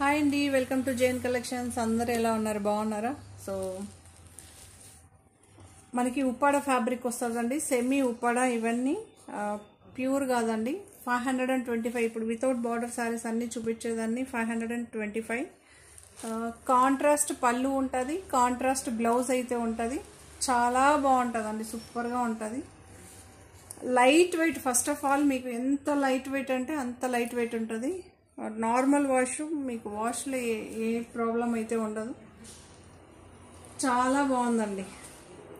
Hi అండి, welcome to Jain collections. అందరూ ఎలా ఉన్నారు? బాగున్నారా? సో మనకి ఉప్పాడ ఫ్యాబ్రిక్ వస్తుందండి, సెమీ ఉప్పాడ. ఇవన్నీ ప్యూర్ కాదండి. 525. ఇప్పుడు వితౌట్ బార్డర్ శారీస్ అన్నీ చూపించేదాన్ని 525. కాంట్రాస్ట్ పళ్ళు ఉంటుంది, కాంట్రాస్ట్ బ్లౌజ్ అయితే ఉంటుంది. చాలా బాగుంటుందండి, సూపర్గా ఉంటుంది. Light weight. First of all మీకు ఎంత లైట్ వెయిట్ అంటే అంత లైట్ వెయిట్ ఉంటుంది. నార్మల్ వాష్, మీకు వాష్లో ఏ ప్రాబ్లం అయితే ఉండదు. చాలా బాగుందండి.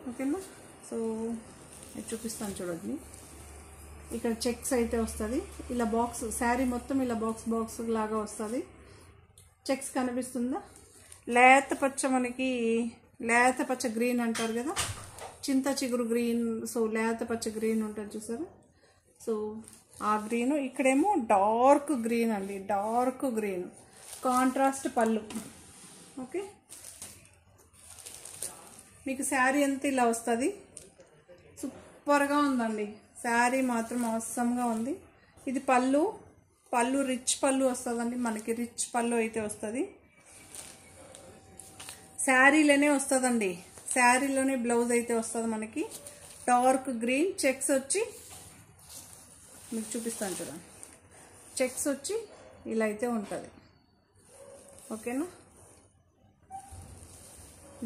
ఓకేనా? సో నేను చూపిస్తాను చూడండి. ఇక్కడ చెక్స్ అయితే వస్తుంది. ఇలా బాక్స్ శారీ మొత్తం ఇలా బాక్స్ లాగా వస్తుంది. చెక్స్ కనిపిస్తుందా? లేత పచ్చ, మనకి లేత పచ్చ గ్రీన్ అంటారు కదా, చింత చిగురు గ్రీన్. సో లేత పచ్చ గ్రీన్ ఉంటుంది చూసారా? సో ఆ గ్రీన్. ఇక్కడేమో డార్క్ గ్రీన్ అండి, డార్క్ గ్రీన్. కాంట్రాస్ట్ పళ్ళు. ఓకే, మీకు శారీ అంతా ఇలా వస్తుంది. సూపర్గా ఉందండి శారీ, మాత్రం అవసరంగా ఉంది. ఇది పళ్ళు. పళ్ళు రిచ్ పళ్ళు వస్తుందండి, మనకి రిచ్ పళ్ళు అయితే వస్తుంది. శారీలోనే వస్తుందండి, శారీలోనే బ్లౌజ్ అయితే వస్తుంది మనకి. Dark green. చెక్స్ వచ్చి మీకు చూపిస్తాను చూడండి. చెక్స్ వచ్చి ఇలా అయితే ఉంటుంది. ఓకేనా?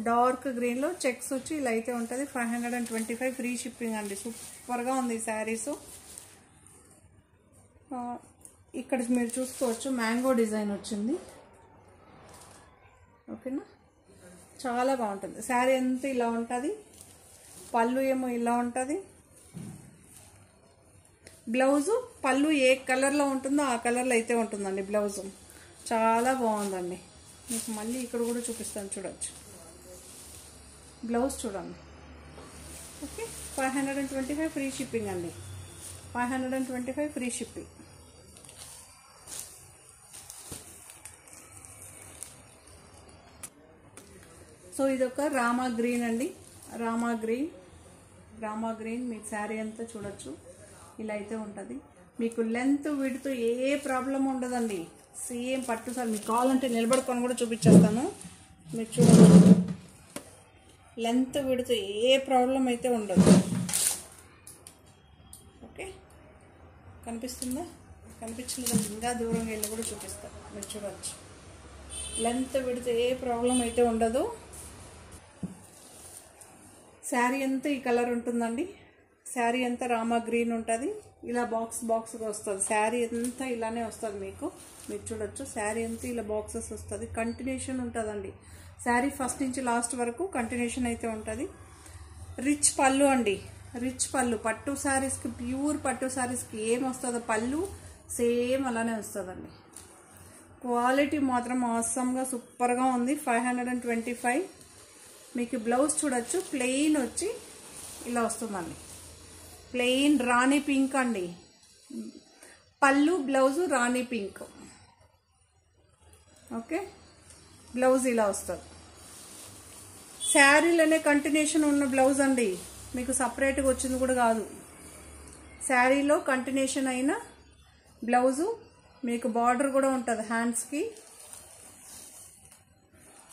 డార్క్ గ్రీన్లో చెక్స్ వచ్చి ఇలా అయితే ఉంటుంది. 525 ఫ్రీ షిప్పింగ్ అండి. సూపర్గా ఉంది ఈ శారీస్. ఇక్కడ మీరు చూసుకోవచ్చు, మ్యాంగో డిజైన్ వచ్చింది. ఓకేనా? చాలా బాగుంటుంది శారీ. అంతా ఇలా ఉంటుంది. పళ్ళు ఏమో ఇలా ఉంటుంది. బ్లౌజు పళ్ళు ఏ కలర్లో ఉంటుందో ఆ కలర్లో అయితే ఉంటుందండి బ్లౌజు. చాలా బాగుందండి. మీకు మళ్ళీ ఇక్కడ కూడా చూపిస్తాను, చూడొచ్చు. బ్లౌజ్ చూడండి. ఓకే, 525 ఫ్రీ షిప్పింగ్ అండి. 525 ఫ్రీ షిప్పింగ్. సో ఇదొక రామా గ్రీన్ అండి. రామా గ్రీన్ మీకు శారీ అంతా చూడొచ్చు. ఇలా అయితే ఉంటుంది. మీకు లెంత్ విడ్త్ ఏ ప్రాబ్లం ఉండదండి. సేమ్ పట్టు సార్. మీకు కావాలంటే నిలబడుకొని కూడా చూపించేస్తాను, మీరు చూడవచ్చు. లెంత్ విడ్త్ ఏ ప్రాబ్లం అయితే ఉండదు. ఓకే, కనిపిస్తుందా? కనిపించలేదండి, ఇంకా దూరంగా వెళ్ళి కూడా చూపిస్తాను, మీరు చూడవచ్చు. లెంత్ విడ్త్ ఏ ప్రాబ్లం అయితే ఉండదు. శారీ అంతా ఈ కలర్ ఉంటుందండి. శారీ అంతా రామా గ్రీన్ ఉంటుంది. ఇలా బాక్స్గా వస్తుంది. శారీ అంతా ఇలానే వస్తుంది మీకు. మీరు చూడొచ్చు, శారీ అంతా ఇలా బాక్సెస్ వస్తుంది. కంటిన్యూషన్ ఉంటుందండి శారీ, ఫస్ట్ నుంచి లాస్ట్ వరకు కంటిన్యూషన్ అయితే ఉంటుంది. రిచ్ పళ్ళు అండి, రిచ్ పళ్ళు. పట్టు శారీస్కి, ప్యూర్ పట్టు శారీస్కి ఏం వస్తుందో పళ్ళు సేమ్ అలానే వస్తుందండి. క్వాలిటీ మాత్రం అవసరంగా సూపర్గా ఉంది. 525. మీకు బ్లౌజ్ చూడొచ్చు, ప్లెయిన్ వచ్చి ఇలా వస్తుందండి. ప్లెయిన్ రాణి పింక్ అండి. పళ్ళు బ్లౌజు రాణి పింక్. ఓకే, బ్లౌజ్ ఇలా వస్తుంది. శారీలోనే కంటిన్యూషన్ ఉన్న బ్లౌజ్ అండి, మీకు సపరేట్గా వచ్చింది కూడా కాదు. శారీలో కంటిన్యూషన్ అయిన బ్లౌజు, మీకు బార్డర్ కూడా ఉంటుంది హ్యాండ్స్కి.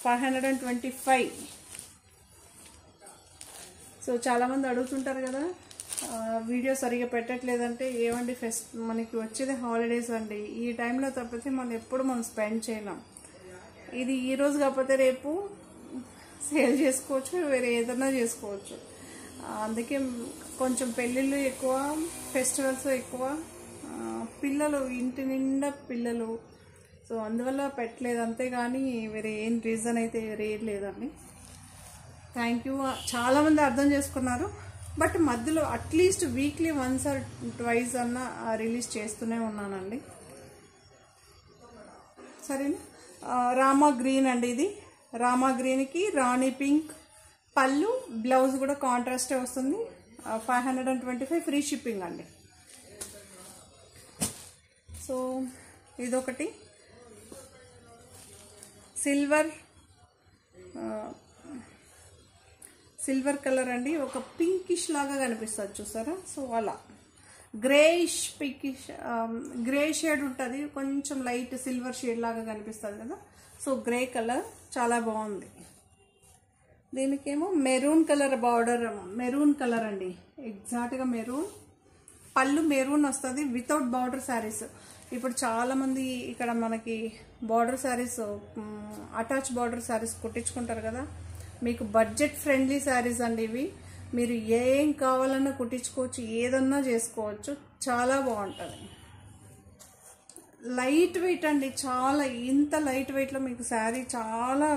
525. సో చాలామంది అడుగుతుంటారు కదా, వీడియో సరిగా పెట్టట్లేదంటే. ఏమండి, ఫెస్ట్ మనకి వచ్చేది హాలిడేస్ అండి. ఈ టైంలో తప్పితే మనం స్పెండ్ చేయలేం. ఇది ఈరోజు కాకపోతే రేపు సేల్ చేసుకోవచ్చు, వేరే ఏదైనా చేసుకోవచ్చు. అందుకే కొంచెం పెళ్ళిళ్ళు ఎక్కువ, ఫెస్టివల్స్ ఎక్కువ, పిల్లలు ఇంటి నిండా పిల్లలు. సో అందువల్ల పెట్టలేదు, అంతేగాని వేరే ఏం రీజన్ అయితే వేరే ఏం లేదండి. Thank you. చాలామంది అర్థం చేసుకున్నారు. బట్ మధ్యలో at least weekly once or twice అన్న రిలీజ్ చేస్తూనే ఉన్నానండి. సరేనా? రామా గ్రీన్ అండి ఇది. రామా గ్రీన్కి రాణి పింక్ పళ్ళు, బ్లౌజ్ కూడా కాంట్రాస్టే వస్తుంది. 525 ఫ్రీ షిప్పింగ్ అండి. సో ఇదొకటి సిల్వర్ కలర్ అండి. ఒక పింకిష్ లాగా కనిపిస్తుంది చూసారా? సో అలా గ్రేయిష్ పింకిష్ గ్రే షేడ్ ఉంటుంది, కొంచెం లైట్ సిల్వర్ షేడ్ లాగా కనిపిస్తుంది కదా. సో గ్రే కలర్ చాలా బాగుంది. దీనికేమో maroon colour border, maroon colour అండి, ఎగ్జాక్ట్గా మెరూన్. పళ్ళు మెరూన్ వస్తుంది వితౌట్ బార్డర్ శారీస్. ఇప్పుడు చాలామంది ఇక్కడ మనకి border saris, attach border saris కుట్టించుకుంటారు కదా. మీకు బడ్జెట్ ఫ్రెండ్లీ శారీస్ అండి ఇవి. మీరు ఏం కావాలన్నా కుట్టించుకోవచ్చు, ఏదన్నా చేసుకోవచ్చు, చాలా బాగుంటుంది. లైట్ వెయిట్ అండి, చాలా ఇంత లైట్ వెయిట్లో మీకు శారీ చాలా,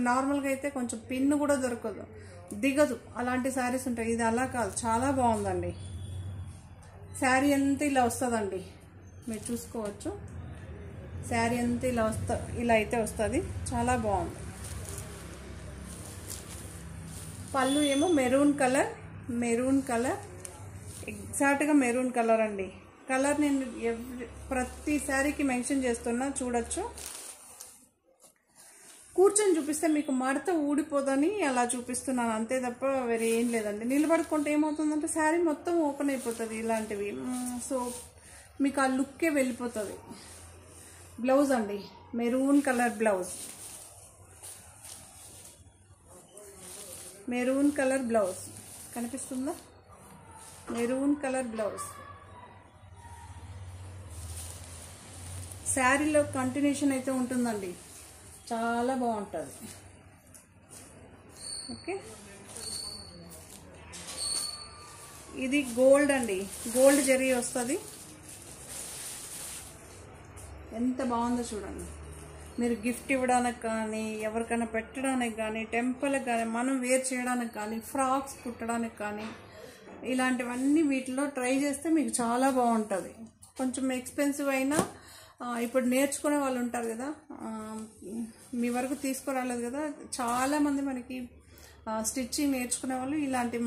నార్మల్గా అయితే కొంచెం పిన్ కూడా దొరకదు, దిగదు, అలాంటి శారీస్ ఉంటాయి. ఇది అలా కాదు, చాలా బాగుందండి. శారీ అంతా ఇలా వస్తుందండి, మీరు చూసుకోవచ్చు. శారీ అంతా ఇలా అయితే వస్తుంది, చాలా బాగుంది. పళ్ళు ఏమో మెరూన్ కలర్, ఎగ్జాక్ట్గా మెరూన్ కలర్ అండి. కలర్ నేను ప్రతి శారీకి మెన్షన్ చేస్తున్నా, చూడొచ్చు. కూర్చొని చూపిస్తే మీకు మడత ఊడిపోదని అలా చూపిస్తున్నాను అంతే తప్ప వేరే ఏం లేదండి. నిలబడుకుంటే ఏమవుతుందంటే శారీ మొత్తం ఓపెన్ అయిపోతుంది ఇలాంటివి. సో మీకు ఆ లుక్కే వెళ్ళిపోతుంది. బ్లౌజ్ అండి, maroon colour blouse, maroon colour blouse కనిపిస్తుందా? Maroon colour blouse. శారీలో కంటిన్యూషన్ అయితే ఉంటుందండి, చాలా బాగుంటుంది. ఓకే, ఇది గోల్డ్ అండి, గోల్డ్ జరీ వస్తుంది. ఎంత బాగుందో చూడండి. మీరు గిఫ్ట్ ఇవ్వడానికి కానీ, ఎవరికైనా పెట్టడానికి కానీ, టెంపుల్కి కానీ, మనం వేర్ చేయడానికి కానీ, ఫ్రాక్స్ కుట్టడానికి కానీ, ఇలాంటివన్నీ వీటిలో ట్రై చేస్తే మీకు చాలా బాగుంటుంది. కొంచెం ఎక్స్పెన్సివ్ అయినా, ఇప్పుడు నేర్చుకునే వాళ్ళు ఉంటారు కదా, మీ వరకు తీసుకురాలేదు కదా, చాలామంది మనకి స్టిచ్చింగ్ నేర్చుకునే వాళ్ళు ఇలాంటి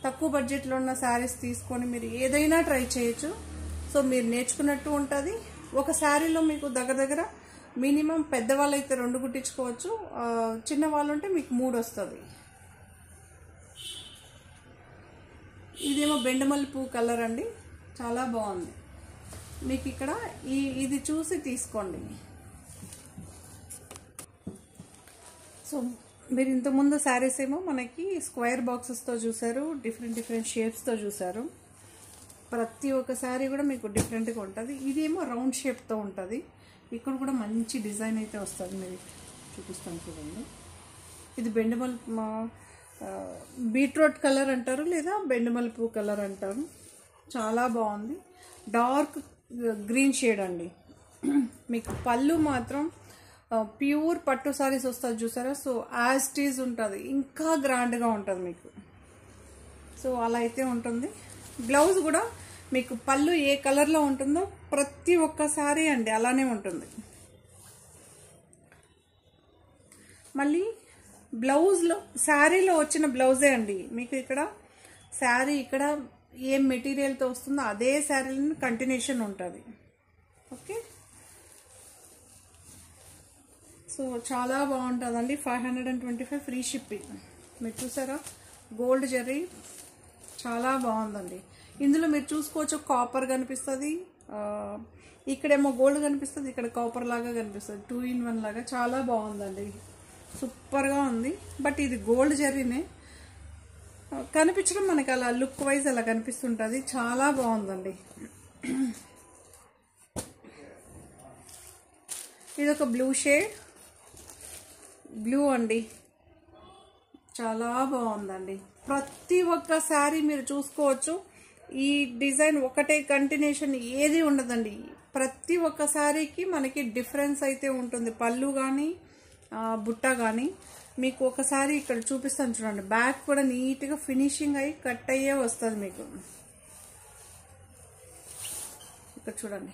తక్కువ బడ్జెట్లో ఉన్న శారీస్ తీసుకొని మీరు ఏదైనా ట్రై చేయొచ్చు. సో మీరు నేర్చుకున్నట్టు ఉంటుంది. ఒక శారీలో మీకు దగ్గర మినిమం పెద్దవాళ్ళు అయితే 2 కుట్టించుకోవచ్చు, చిన్నవాళ్ళు ఉంటే మీకు 3 వస్తుంది. ఇదేమో బెండమల్లి పువ్వు కలర్ అండి, చాలా బాగుంది. మీకు ఇక్కడ ఇది చూసి తీసుకోండి. సో మీరు ఇంతకుముందు శారీస్ ఏమో మనకి స్క్వేర్ బాక్సెస్తో చూసారు, డిఫరెంట్ షేప్స్తో చూసారు. ప్రతి ఒక్క శారీ కూడా మీకు డిఫరెంట్గా ఉంటుంది. ఇదేమో రౌండ్ షేప్తో ఉంటుంది. ఇక్కడ కూడా మంచి డిజైన్ అయితే వస్తుంది, మీరు చూపిస్తాను చూడండి. ఇది బీట్రూట్ కలర్ అంటారు, లేదా బెండమల్లి పువ్వు కలర్ అంటారు. చాలా బాగుంది. డార్క్ గ్రీన్ షేడ్ అండి. మీకు పళ్ళు మాత్రం ప్యూర్ పట్టు సారీస్ వస్తుంది చూసారా. సో యాజ్ టీజ్ ఉంటుంది, ఇంకా గ్రాండ్గా ఉంటుంది మీకు. సో అలా అయితే ఉంటుంది. బ్లౌజ్ కూడా మీకు పళ్ళు ఏ కలర్లో ఉంటుందో ప్రతి ఒక్క సారీ అండి అలానే ఉంటుంది. మళ్ళీ బ్లౌజ్లో శారీలో వచ్చిన బ్లౌజే అండి మీకు ఇక్కడ శారీ ఇక్కడ ఏం మెటీరియల్తో వస్తుందో అదే శారీలో కంటిన్యూషన్ ఉంటుంది. ఓకే, సో చాలా బాగుంటుందండి. 525 ఫ్రీ షిప్పింగ్. మీరు చూసారా గోల్డ్ జరీ చాలా బాగుందండి. ఇందులో మీరు చూసుకోవచ్చు కాపర్ కనిపిస్తుంది, ఇక్కడేమో గోల్డ్ కనిపిస్తుంది, ఇక్కడ కాపర్ లాగా కనిపిస్తుంది. 2 in 1 లాగా చాలా బాగుందండి, సూపర్గా ఉంది. బట్ ఇది గోల్డ్ జరీనే కనిపించడం మనకి అలా లుక్ వైజ్ అలా కనిపిస్తుంటుంది. చాలా బాగుందండి. ఇది ఒక బ్లూ షేడ్, బ్లూ అండి, చాలా బాగుందండి. ప్రతి ఒక్క శారీ మీరు చూసుకోవచ్చు. ఈ డిజైన్ ఒకటే కంటిన్యూషన్ ఏది ఉండదండి. ప్రతి ఒక్క శారీకి మనకి డిఫరెన్స్ అయితే ఉంటుంది. పళ్ళు కానీ బుట్ట కానీ మీకు ఒకసారి ఇక్కడ చూపిస్తాను చూడండి. బ్యాక్ కూడా నీట్గా ఫినిషింగ్ అయ్యి కట్ అయ్యే వస్తుంది మీకు. ఇక్కడ చూడండి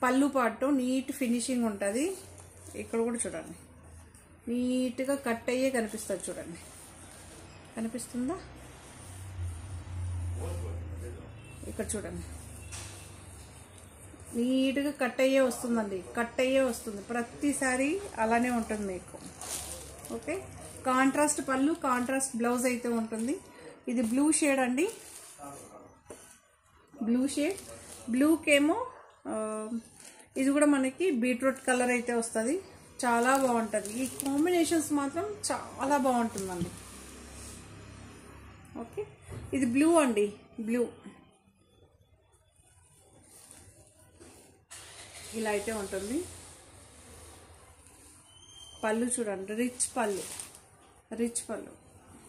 పళ్ళు పాటు నీట్ ఫినిషింగ్ ఉంటుంది. ఇక్కడ కూడా చూడండి నీట్గా కట్ అయ్యే కనిపిస్తుంది. చూడండి కనిపిస్తుందా? ఇక్కడ చూడండి నీట్గా కట్ అయ్యే వస్తుందండి, కట్ అయ్యే వస్తుంది. ప్రతిసారి అలానే ఉంటుంది మీకు. ఓకే, కాంట్రాస్ట్ పళ్ళు, కాంట్రాస్ట్ బ్లౌజ్ అయితే ఉంటుంది. ఇది బ్లూ షేడ్ అండి. బ్లూ షేడ్, బ్లూకేమో ఇది కూడా మనకి బీట్రూట్ కలర్ అయితే వస్తుంది. చాలా బాగుంటుంది. ఈ కాంబినేషన్స్ మాత్రం చాలా బాగుంటుందండి. ఓకే, ఇది బ్లూ అండి, బ్లూ ఇలా అయితే ఉంటుంది. పళ్ళు చూడండి, రిచ్ పళ్ళు, రిచ్ పళ్ళు,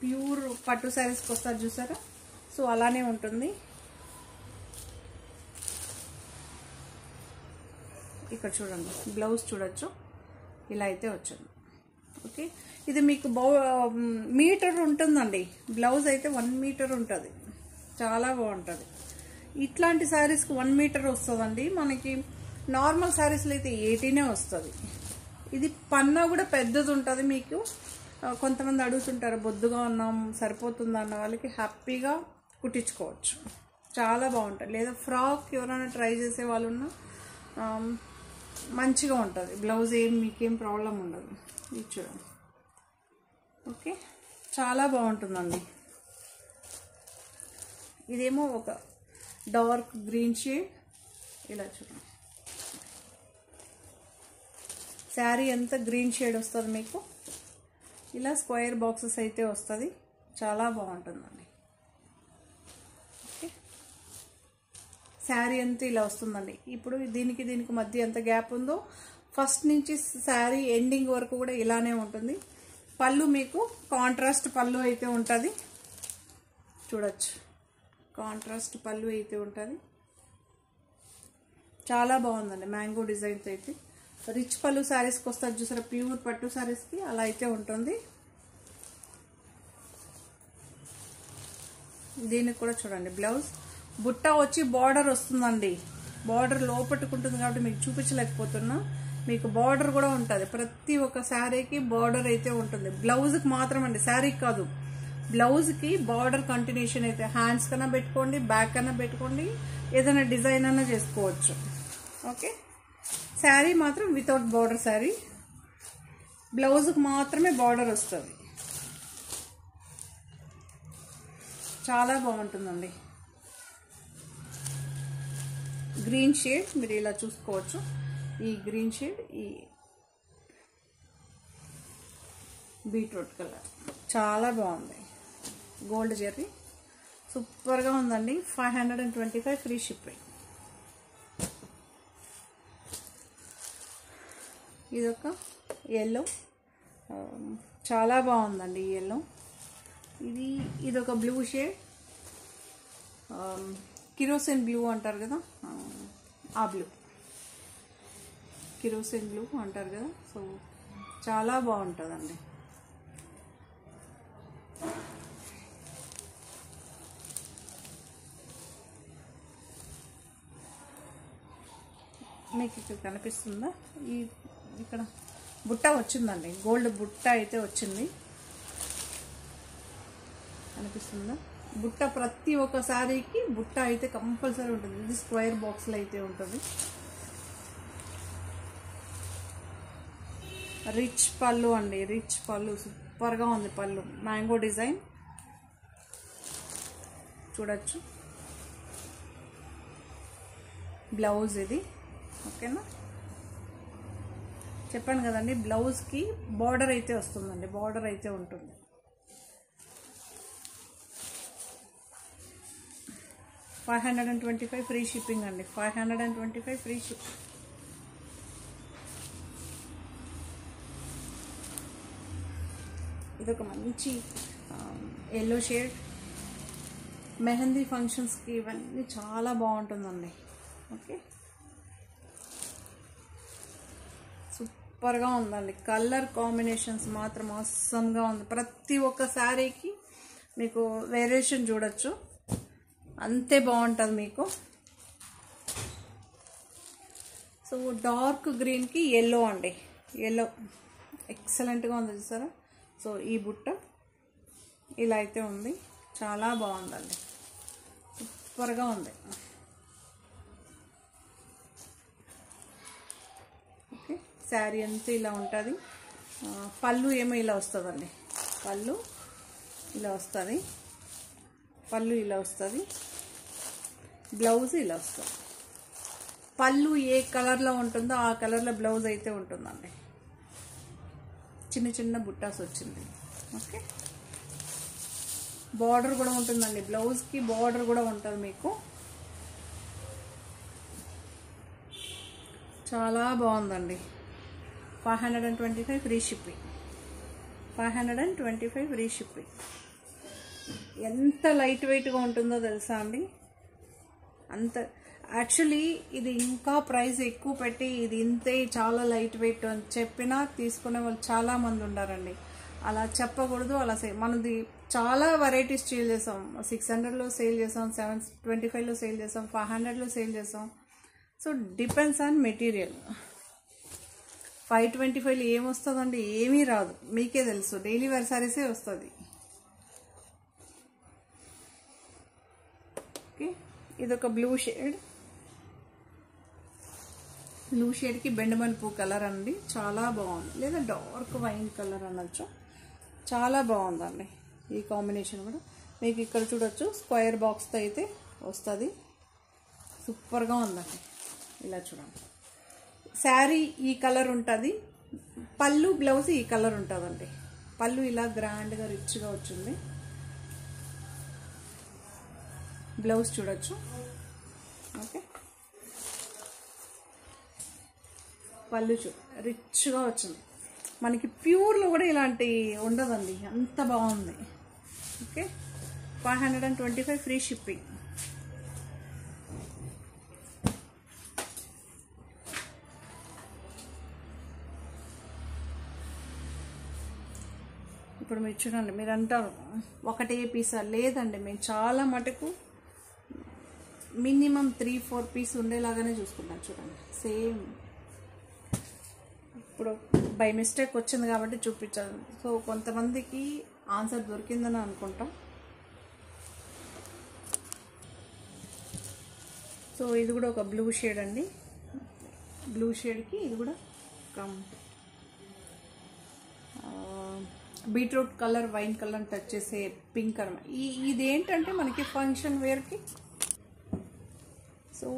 ప్యూర్ పట్టు శారీస్కి వస్తారు చూసారా, సో అలానే ఉంటుంది. ఇక్కడ చూడండి బ్లౌజ్ చూడొచ్చు, ఇలా అయితే వచ్చింది. ఓకే, ఇది మీకు మీటర్ ఉంటుందండి. బ్లౌజ్ అయితే 1 మీటర్ ఉంటుంది. చాలా బాగుంటుంది. ఇట్లాంటి శారీస్కి 1 మీటర్ వస్తుందండి. మనకి నార్మల్ శారీస్లో అయితే 18 వస్తుంది. ఇది పన్నా కూడా పెద్దది ఉంటుంది. మీకు కొంతమంది అడుగుతుంటారు బొద్దుగా ఉన్నాం సరిపోతుందా అన్న వాళ్ళకి హ్యాపీగా కుట్టించుకోవచ్చు. చాలా బాగుంటుంది. లేదా ఫ్రాక్ ఎవరైనా ట్రై చేసే వాళ్ళు ఉన్నా మంచిగా ఉంటుంది. బ్లౌజ్ మీకేం ప్రాబ్లం ఉండదు. ఇది చూడండి. ఓకే, చాలా బాగుంటుందండి. ఇదేమో ఒక డార్క్ గ్రీన్ షేడ్, ఇలా చూడండి. శారీ అంతా గ్రీన్ షేడ్ వస్తుంది మీకు. ఇలా స్క్వేర్ బాక్సెస్ అయితే వస్తుంది. చాలా బాగుంటుందండి. ఓకే, శారీ అంతా ఇలా వస్తుందండి. ఇప్పుడు దీనికి మధ్య ఎంత గ్యాప్ ఉందో ఫస్ట్ నుంచి శారీ ఎండింగ్ వరకు కూడా ఇలానే ఉంటుంది. పళ్ళు మీకు కాంట్రాస్ట్ పళ్ళు అయితే ఉంటుంది. చూడొచ్చు, కాంట్రాస్ట్ పళ్ళు అయితే ఉంటుంది. చాలా బాగుందండి. మ్యాంగో డిజైన్స్ అయితే రిచ్ పళ్ళు శారీస్కి వస్తారు చూసారా, ప్యూర్ పట్టు శారీస్కి అలా అయితే ఉంటుంది. దీనికి కూడా చూడండి బ్లౌజ్ బుట్ట వచ్చి బార్డర్ వస్తుందండి. బార్డర్ లోపట్టుకుంటుంది కాబట్టి మీకు చూపించలేకపోతున్నా. మీకు బార్డర్ కూడా ఉంటుంది. ప్రతి ఒక్క శారీకి బార్డర్ అయితే ఉంటుంది. బ్లౌజ్కి మాత్రం అండి, శారీకి కాదు. బ్లౌజ్కి బార్డర్ కంటిన్యూషన్ అయితే హ్యాండ్స్ కన్నా పెట్టుకోండి, బ్యాక్ కన్నా పెట్టుకోండి, ఏదైనా డిజైన్ అన్నా చేసుకోవచ్చు. ఓకే, శారీ మాత్రం వితౌట్ బార్డర్ శారీ. బ్లౌజ్కి మాత్రమే బార్డర్ వస్తుంది. చాలా బాగుంటుందండి. గ్రీన్ షేడ్ మీరు ఇలా చూసుకోవచ్చు. ఈ గ్రీన్ షేడ్, ఈ బీట్రూట్ కలర్ చాలా బాగుంది. గోల్డ్ జెర్రీ సూపర్గా ఉందండి. 525 ఫ్రీ షిప్పింగ్. ఇదొక ఎల్లో, చాలా బాగుందండి ఈ ఎల్లో. ఇదొక బ్లూ షేడ్, కిరోసిన్ బ్లూ అంటారు కదా, ఆ బ్లూ, కిరోసిన్ బ్లూ అంటారు కదా. సో చాలా బాగుంటుందండి. మీకు ఇక్కడ కనిపిస్తుందా, ఇక్కడ బుట్ట వచ్చిందండి, గోల్డ్ బుట్ట అయితే వచ్చింది. కనిపిస్తుందా బుట్ట? ప్రతి ఒక్క శారీకి బుట్ట అయితే కంపల్సరీ ఉంటుంది. ఇది స్క్వేర్ బాక్స్లో అయితే ఉంటుంది. రిచ్ పళ్ళు అండి, రిచ్ పళ్ళు, సూపర్గా ఉంది పళ్ళు. మ్యాంగో డిజైన్ చూడొచ్చు. బ్లౌజ్ ఇది. ఓకేనా, చెప్పాను కదండి బ్లౌజ్కి బార్డర్ అయితే వస్తుందండి, బార్డర్ అయితే ఉంటుంది. $525 ఫ్రీ షిప్పింగ్ అండి. 525 ఫ్రీ షిప్పింగ్. ఇదొక మంచి ఎల్లో షేడ్. మెహందీ ఫంక్షన్స్కి ఇవన్నీ చాలా బాగుంటుందండి. ఓకే, సూపర్గా ఉందండి. కలర్ కాంబినేషన్స్ మాత్రం అవసరంగా ఉంది. ప్రతి ఒక్క శారీకి మీకు వేరియేషన్ చూడొచ్చు, అంతే బాగుంటుంది మీకు. సో డార్క్ గ్రీన్కి ఎల్లో అండి, ఎల్లో ఎక్సలెంట్గా ఉంది చూసారా. సో ఈ బుట్ట ఇలా అయితే ఉంది, చాలా బాగుందండి, సూపర్గా ఉంది. ఓకే, శారీ అంతా ఇలా ఉంటుంది. పళ్ళు ఏమో ఇలా వస్తుందండి, పళ్ళు ఇలా వస్తుంది, పళ్ళు ఇలా వస్తుంది. బ్లౌజ్ ఇలా వస్తుంది. పళ్ళు ఏ కలర్లో ఉంటుందో ఆ కలర్లో బ్లౌజ్ అయితే ఉంటుందండి. చిన్న చిన్న బుట్టాస్ వచ్చింది. ఓకే, బార్డర్ కూడా ఉంటుందండి. బ్లౌజ్కి బార్డర్ కూడా ఉంటుంది మీకు. చాలా బాగుందండి. 525 ఫ్రీ షిప్పింగ్. 525 free shipping. ఎంత లైట్ వెయిట్గా ఉంటుందో తెలుసా అండి. అంత యాక్చువల్లీ ఇది ఇంకా ప్రైస్ ఎక్కువ పెట్టి ఇది ఇంతే చాలా లైట్ వెయిట్ అని చెప్పినా తీసుకునే వాళ్ళు చాలామంది ఉన్నారండి. అలా చెప్పకూడదు. అలా మనది చాలా వెరైటీస్ సేల్ చేసాం. 600లో సేల్ చేసాం, 725లో సేల్ చేసాం, 500లో సేల్ చేసాం. So depends on material. 525లో ఏమొస్తుందండి? ఏమీ రాదు, మీకే తెలుసు. డైలీ వేర్ సారీసే వస్తుంది. ఓకే, ఇదొక బ్లూ షేడ్. బ్లూ షేడ్కి బెండమల్లి కలర్ అండి. చాలా బాగుంది. లేదా డార్క్ వైన్ కలర్ అనొచ్చు. చాలా బాగుందండి ఈ కాంబినేషన్ కూడా. మీకు ఇక్కడ చూడొచ్చు స్క్వేర్ బాక్స్తో అయితే వస్తుంది. సూపర్గా ఉందండి. ఇలా చూడండి. శారీ ఈ కలర్ ఉంటుంది. పళ్ళు బ్లౌజ్ ఈ కలర్ ఉంటుందండి. పళ్ళు ఇలా గ్రాండ్గా రిచ్గా వచ్చింది. బ్లౌజ్ చూడొచ్చు. ఓకే, పళ్ళు రిచ్గా వచ్చింది. మనకి ప్యూర్లో కూడా ఇలాంటి ఉండదండి. అంత బాగుంది. Okay, 525 free shipping. ఇప్పుడు మీరు చూడండి, మీరు అంటారు ఒకటే పీసా? లేదండి, మేము చాలా మటుకు మినిమం 3-4 పీస్ ఉండేలాగానే చూసుకుంటాం. చూడండి సేమ్. ఇప్పుడు బై మిస్టేక్ వచ్చింది కాబట్టి చూపించాను. సో కొంతమందికి ఆన్సర్ దొరికిందని అనుకుంటాం. సో ఇది కూడా ఒక బ్లూ షేడ్ అండి. బ్లూ షేడ్కి ఇది కూడా ఒక beetroot colour, wine colour touch చేసే పింక్ అనమాట. ఇదేంటంటే మనకి ఫంక్షన్ వేర్కి. సో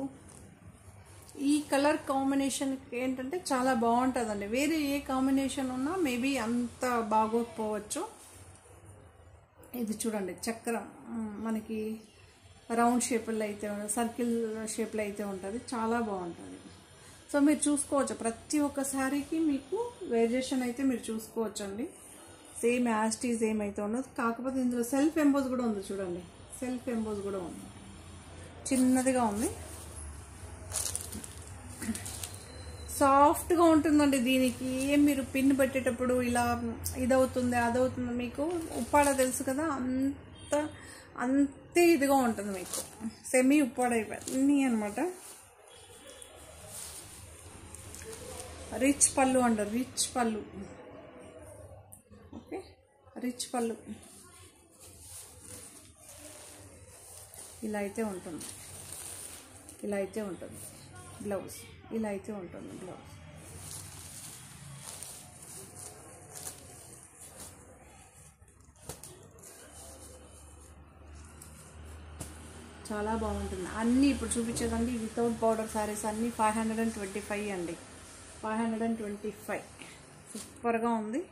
ఈ కలర్ కాంబినేషన్ ఏంటంటే చాలా బాగుంటుందండి. వేరే ఏ కాంబినేషన్ ఉన్నా మేబీ అంత బాగోకపోవచ్చు. ఇది చూడండి, చక్రం మనకి రౌండ్ షేప్లో అయితే, సర్కిల్ షేప్లో అయితే ఉంటుంది. చాలా బాగుంటుంది. సో మీరు చూసుకోవచ్చు, ప్రతి ఒక్క శారీకి మీకు వేరియేషన్ అయితే మీరు చూసుకోవచ్చు అండి. సేమ్ యాస్టీజ్ ఏమైతే ఉండదు. కాకపోతే ఇందులో సెల్ఫ్ ఎంబోజ్ కూడా ఉంది. చూడండి, సెల్ఫ్ ఎంబోజ్ కూడా ఉంది. చిన్నదిగా ఉంది. సాఫ్ట్గా ఉంటుందండి. దీనికి ఏం మీరు పిన్ పెట్టేటప్పుడు ఇలా ఇదవుతుంది అదవుతుంది. మీకు ఉప్పాడ తెలుసు కదా, అంతే ఇదిగా ఉంటుంది మీకు. సెమీ ఉప్పాడ ఇవన్నీ అనమాట. రిచ్ పళ్ళు అండి, రిచ్ పళ్ళు. ఓకే, రిచ్ పళ్ళు ఇలా అయితే ఉంటుంది. ఇలా అయితే ఉంటుంది బ్లౌజ్. ఇలా అయితే ఉంటుంది బ్లౌజ్. చాలా బాగుంటుంది. అన్నీ ఇప్పుడు చూపించేదండి వితౌట్ బార్డర్ శారీస్ అన్నీ 525 అండి. 525 సూపర్గా ఉంది.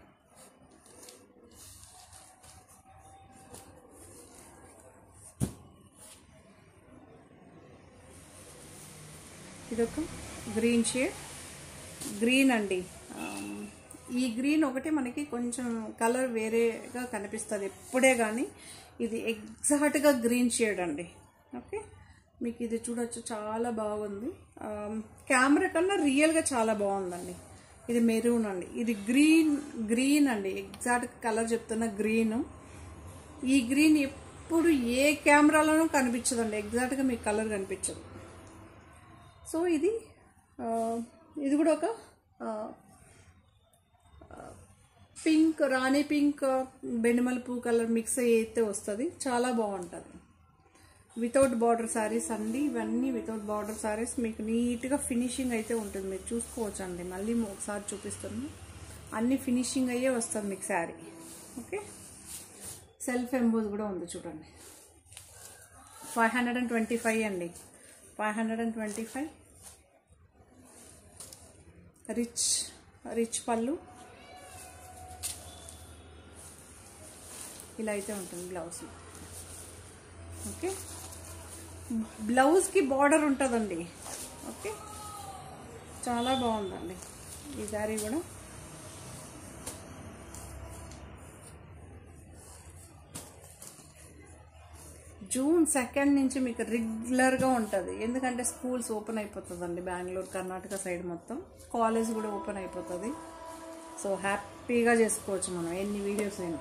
ఇదొక గ్రీన్ షేడ్. గ్రీన్ అండి. ఈ గ్రీన్ ఒకటి మనకి కొంచెం కలర్ వేరేగా కనిపిస్తుంది ఎప్పుడే, కానీ ఇది ఎగ్జాక్ట్గా గ్రీన్ షేడ్ అండి. ఓకే, మీకు ఇది చూడొచ్చు, చాలా బాగుంది. కెమెరా కన్నా రియల్గా చాలా బాగుందండి. ఇది మెరూన్ అండి. ఇది గ్రీన్ అండి. ఎగ్జాక్ట్ కలర్ చెప్తున్న గ్రీన్. ఈ గ్రీన్ ఎప్పుడు ఏ కెమెరాలోనూ కనిపించదండి. ఎగ్జాక్ట్గా మీకు కలర్ కనిపించదు. సో ఇది కూడా ఒక పింక్, రాణి పింక్, బెండమల్లి పువ్వు కలర్ మిక్స్ అయితే వస్తుంది. చాలా బాగుంటుంది. వితౌట్ బార్డర్ శారీస్ అండి ఇవన్నీ. వితౌట్ బార్డర్ శారీస్ మీకు నీట్గా ఫినిషింగ్ అయితే ఉంటుంది. మీరు చూసుకోవచ్చు అండి. మళ్ళీ ఒకసారి చూపిస్తున్నాను. అన్ని ఫినిషింగ్ అయ్యే వస్తుంది మీకు శారీ. ఓకే, సెల్ఫ్ ఎంబోజ్ కూడా ఉంది చూడండి. 525 అండి. 525. రిచ్ పళ్ళు ఇలా అయితే ఉంటుంది బ్లౌజ్. ఓకే, బ్లౌజ్కి బార్డర్ ఉంటుందండి. ఓకే, చాలా బాగుందండి ఈ శారీ కూడా. జూన్ 2 నుంచి మీకు రెగ్యులర్గా ఉంటుంది, ఎందుకంటే స్కూల్స్ ఓపెన్ అయిపోతుందండి బెంగళూరు కర్ణాటక సైడ్ మొత్తం. కాలేజ్ కూడా ఓపెన్ అయిపోతుంది. సో హ్యాపీగా చేసుకోవచ్చు మనం ఎన్ని వీడియోస్ అయినా.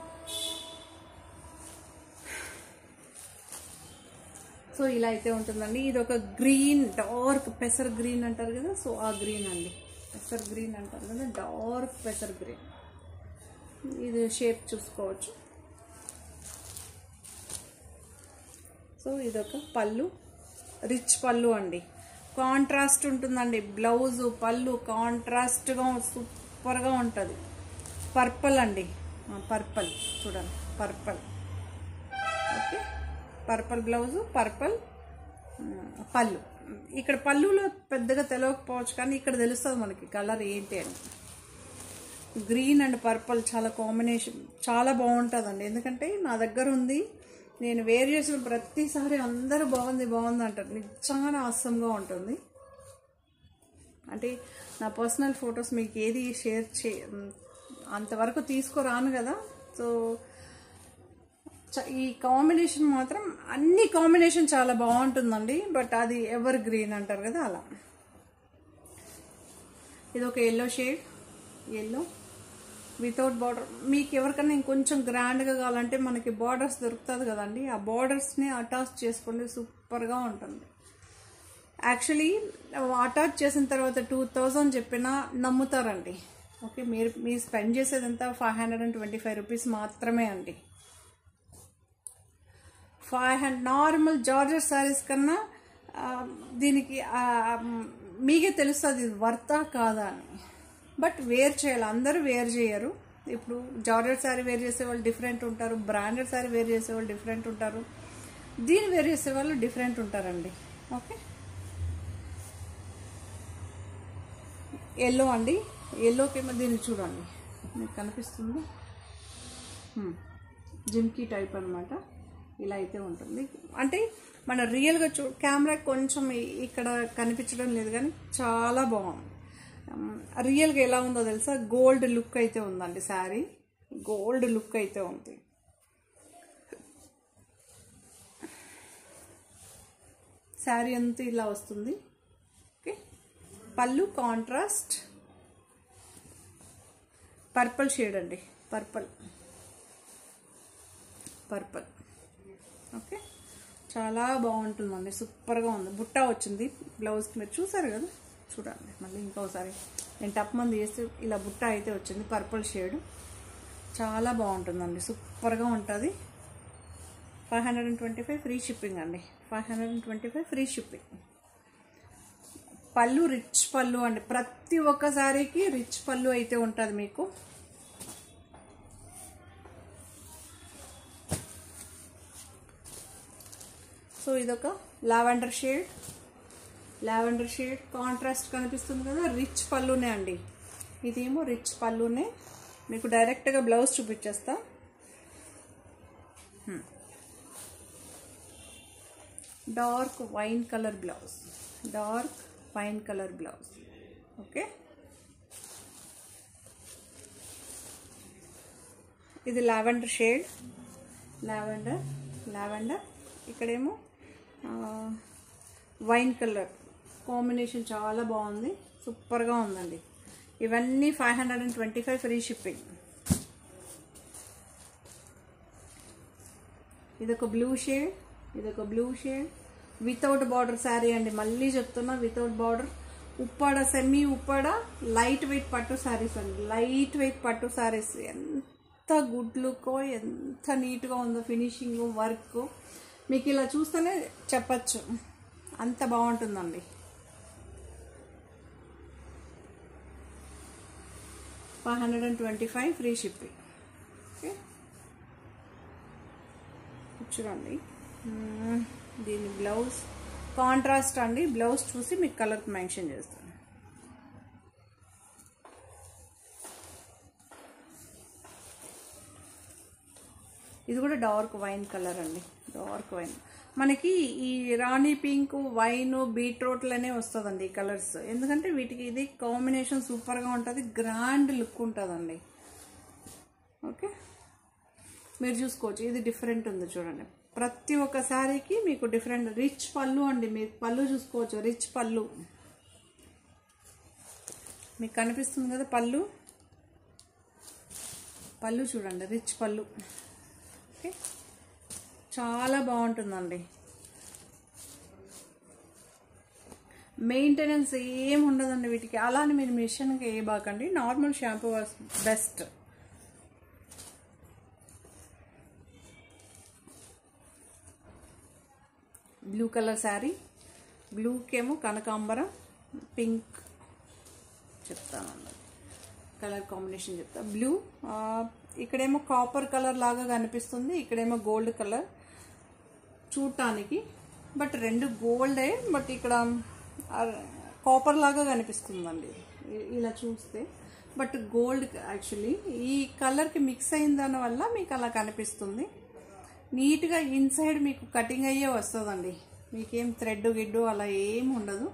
సో ఇలా అయితే ఉంటుందండి. ఇది ఒక గ్రీన్, డార్క్ పెసర్ గ్రీన్ అంటారు కదా, సో ఆ గ్రీన్ అండి, పెసర్ గ్రీన్ అంటారు కదా, డార్క్ పెసర్ గ్రీన్. ఇది షేప్ చూసుకోవచ్చు. సో ఇదొక పళ్ళు, రిచ్ పళ్ళు అండి, కాంట్రాస్ట్ ఉంటుందండి. బ్లౌజ్ పళ్ళు కాంట్రాస్ట్గా సూపర్గా ఉంటుంది. పర్పుల్ అండి, పర్పుల్ చూడండి, purple. Okay, purple blouse, purple పళ్ళు. ఇక్కడ పళ్ళులో పెద్దగా తెలియకపోవచ్చు, కానీ ఇక్కడ తెలుస్తుంది మనకి కలర్ ఏంటి అని. గ్రీన్ అండ్ పర్పుల్ చాలా కాంబినేషన్, చాలా బాగుంటుందండి. ఎందుకంటే నా దగ్గర ఉంది, నేను వేర్ చేసిన ప్రతిసారి అందరూ బాగుంది బాగుంది అంటారు. నిజంగానే ఆసంగా ఉంటుంది. అంటే నా పర్సనల్ ఫొటోస్ మీకు ఏది షేర్ అంతవరకు తీసుకురాను కదా. సో ఈ కాంబినేషన్ మాత్రం, అన్ని కాంబినేషన్ చాలా బాగుంటుందండి. బట్ అది ఎవర్ గ్రీన్ అంటారు కదా, అలా. ఇది ఒక yellow shade, yellow without border. మీకు ఎవరికైనా ఇంకొంచెం గ్రాండ్గా కావాలంటే మనకి బార్డర్స్ దొరుకుతుంది కదండి, ఆ బార్డర్స్ని అటాచ్ చేసుకోండి, సూపర్గా ఉంటుంది. యాక్చువల్లీ అటాచ్ చేసిన తర్వాత 2000 చెప్పినా నమ్ముతారండి. ఓకే, మీరు స్పెండ్ చేసేదంతా 525 రూపీస్ మాత్రమే అండి. 500 నార్మల్ జార్జెట్ శారీస్ కన్నా దీనికి మీకే తెలుస్తుంది ఇది వర్తా కాదా అని. బట్ వేర్ చేయాలి, అందరూ వేర్ చేయరు. ఇప్పుడు జార్జెట్ శారీ వేర్ చేసే వాళ్ళు డిఫరెంట్ ఉంటారు, బ్రాండెడ్ శారీ వేర్ చేసే వాళ్ళు డిఫరెంట్ ఉంటారు, దీన్ని వేర్ చేసే వాళ్ళు డిఫరెంట్ ఉంటారండి. ఓకే, ఎల్లో అండి, ఎల్లోకి ఏమో దీన్ని చూడండి, మీకు కనిపిస్తుంది, జిమ్కీ టైప్ అనమాట. ఇలా అయితే ఉంటుంది. అంటే మన రియల్గా కెమెరా కొంచెం ఇక్కడ కనిపించడం లేదు, కానీ చాలా బాగుంది. రియల్గా ఎలా ఉందో తెలుసా, గోల్డ్ లుక్ అయితే ఉందండి శారీ, గోల్డ్ లుక్ అయితే ఉంది. శారీ అంతా ఇలా వస్తుంది. ఓకే, పళ్ళు కాంట్రాస్ట్ పర్పుల్ షేడ్ అండి, పర్పుల్. ఓకే, చాలా బాగుంటుందండి, సూపర్గా ఉంది. బుట్ట వచ్చింది బ్లౌజ్కి, మీరు చూసారు కదా, చూడండి మళ్ళీ ఇంకోసారి. నేను టప్ మంది చేస్తే ఇలా బుట్ట అయితే వచ్చింది, పర్పుల్ షేడ్. చాలా బాగుంటుందండి, సూపర్గా ఉంటుంది. 525 ఫ్రీ షిప్పింగ్ అండి, 525 ఫ్రీ షిప్పింగ్. పళ్ళు రిచ్ పళ్ళు అండి, ప్రతి ఒక్క సారీకి రిచ్ పళ్ళు అయితే ఉంటుంది మీకు. సో ఇదొక లావెండర్ షేడ్ కాంట్రాస్ట్ కనిపిస్తుంది కదా, రిచ్ పళ్ళునే అండి. ఇదేమో రిచ్ పళ్ళునే. మీకు డైరెక్ట్గా బ్లౌజ్ చూపించేస్తా. Dark wine colour blouse, okay. ఇది లావెండర్ షేడ్, లావెండర్. ఇక్కడేమో వైన్ కలర్ కాంబినేషన్, చాలా బాగుంది, సూపర్గా ఉందండి. ఇవన్నీ 525 ఫ్రీ షిప్పింగ్. ఇదొక blue shade without border sari అండి. మళ్ళీ చెప్తున్నా, without border. Uppada, semi Uppada light weight పట్టు శారీస్ అండి, లైట్ వెయిట్ పట్టు శారీస్. ఎంత గుడ్ లుక్కో, ఎంత నీట్గా ఉందో ఫినిషింగ్, వర్క్. మీకు ఇలా చూస్తేనే చెప్పచ్చు, అంత బాగుంటుందండి. $525 ఫ్రీ షిప్పింగ్. ఓకే, చూడండి దీని బ్లౌజ్ కాంట్రాస్ట్ అండి. బ్లౌజ్ చూసి మీకు కలర్ మెన్షన్ చేస్తాను. ఇది కూడా డార్క్ వైన్ కలర్ అండి, డార్క్ వైన్. మనకి ఈ రాణి పింక్, వైన్, బీట్రూట్లనే వస్తుందండి ఈ కలర్స్. ఎందుకంటే వీటికి ఇది కాంబినేషన్ సూపర్గా ఉంటుంది, గ్రాండ్ లుక్ ఉంటుందండి. ఓకే, మీరు చూసుకోవచ్చు. ఇది డిఫరెంట్ ఉంది చూడండి. ప్రతి ఒక్క శారీకి మీకు డిఫరెంట్. రిచ్ పళ్ళు అండి, మీరు పళ్ళు చూసుకోవచ్చు. రిచ్ పళ్ళు మీకు కనిపిస్తుంది కదా, పళ్ళు చూడండి, రిచ్ పళ్ళు. ఓకే, చాలా బాగుంటుందండి. మెయింటెనెన్స్ ఏం ఉండదండి వీటికి. అలానే మీరు మిషన్కి వేయబాకండి, normal shampoo best. Blue colour sari, బ్లూకేమో కనకాంబరం, పింక్ చెప్తాను, కలర్ కాంబినేషన్ చెప్తా. బ్లూ, ఇక్కడేమో కాపర్ కలర్ లాగా కనిపిస్తుంది, ఇక్కడేమో గోల్డ్ కలర్ చూడటానికి. బట్ రెండు గోల్డే, బట్ ఇక్కడ కాపర్ లాగా కనిపిస్తుందండి ఇలా చూస్తే. బట్ గోల్డ్ యాక్చువల్లీ ఈ కలర్కి మిక్స్ అయిన దానివల్ల మీకు అలా కనిపిస్తుంది. నీట్గా ఇన్సైడ్ మీకు కటింగ్ అయ్యే వస్తుందండి, మీకేం థ్రెడ్ గిడ్డు అలా ఏం ఉండదు.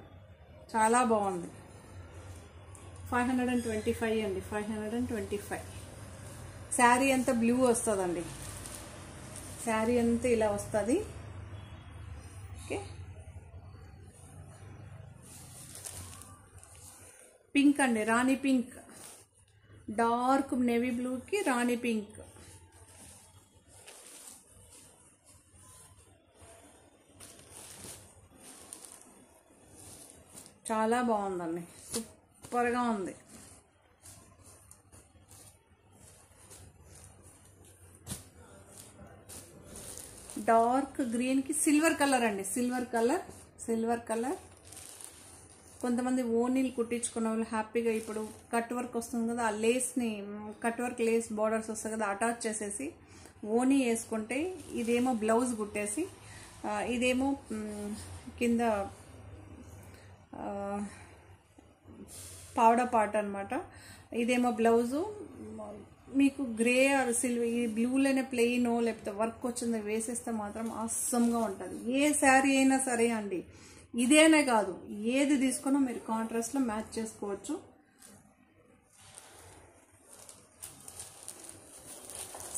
చాలా బాగుంది. 525 అండి, 525. శారీ అంతా బ్లూ వస్తుందండి, శారీ అంతా ఇలా వస్తుంది. ఓకే, పింక్ అండి, రాణి పింక్, డార్క్ నేవీ బ్లూకి రాణి పింక్. చాలా బాగుందండి, సూపర్గా ఉంది. డార్క్ గ్రీన్కి సిల్వర్ కలర్ అండి, సిల్వర్ కలర్. కొంతమంది ఓనీలు కుట్టించుకున్న వాళ్ళు హ్యాపీగా ఇప్పుడు కట్ వర్క్ వస్తుంది కదా, ఆ లేస్ని కట్ వర్క్ లేస్ బార్డర్స్ వస్తాయి కదా, అటాచ్ చేసేసి ఓనీ వేసుకుంటే, ఇదేమో బ్లౌజ్ కుట్టేసి, ఇదేమో కింద పావడా పార్ట్ అనమాట, ఇదేమో బ్లౌజు. మీకు గ్రే ఆర్ సిల్వర్, ఈ బ్లూలోనే ప్లెయిన్ లేకపోతే వర్క్ వచ్చింది వేసేస్తే మాత్రం అస్సంగా ఉంటుంది. ఏ శారీ అయినా సరే అండి, ఇదేనే కాదు, ఏది తీసుకున్నా మీరు కాంట్రాస్ట్లో మ్యాచ్ చేసుకోవచ్చు.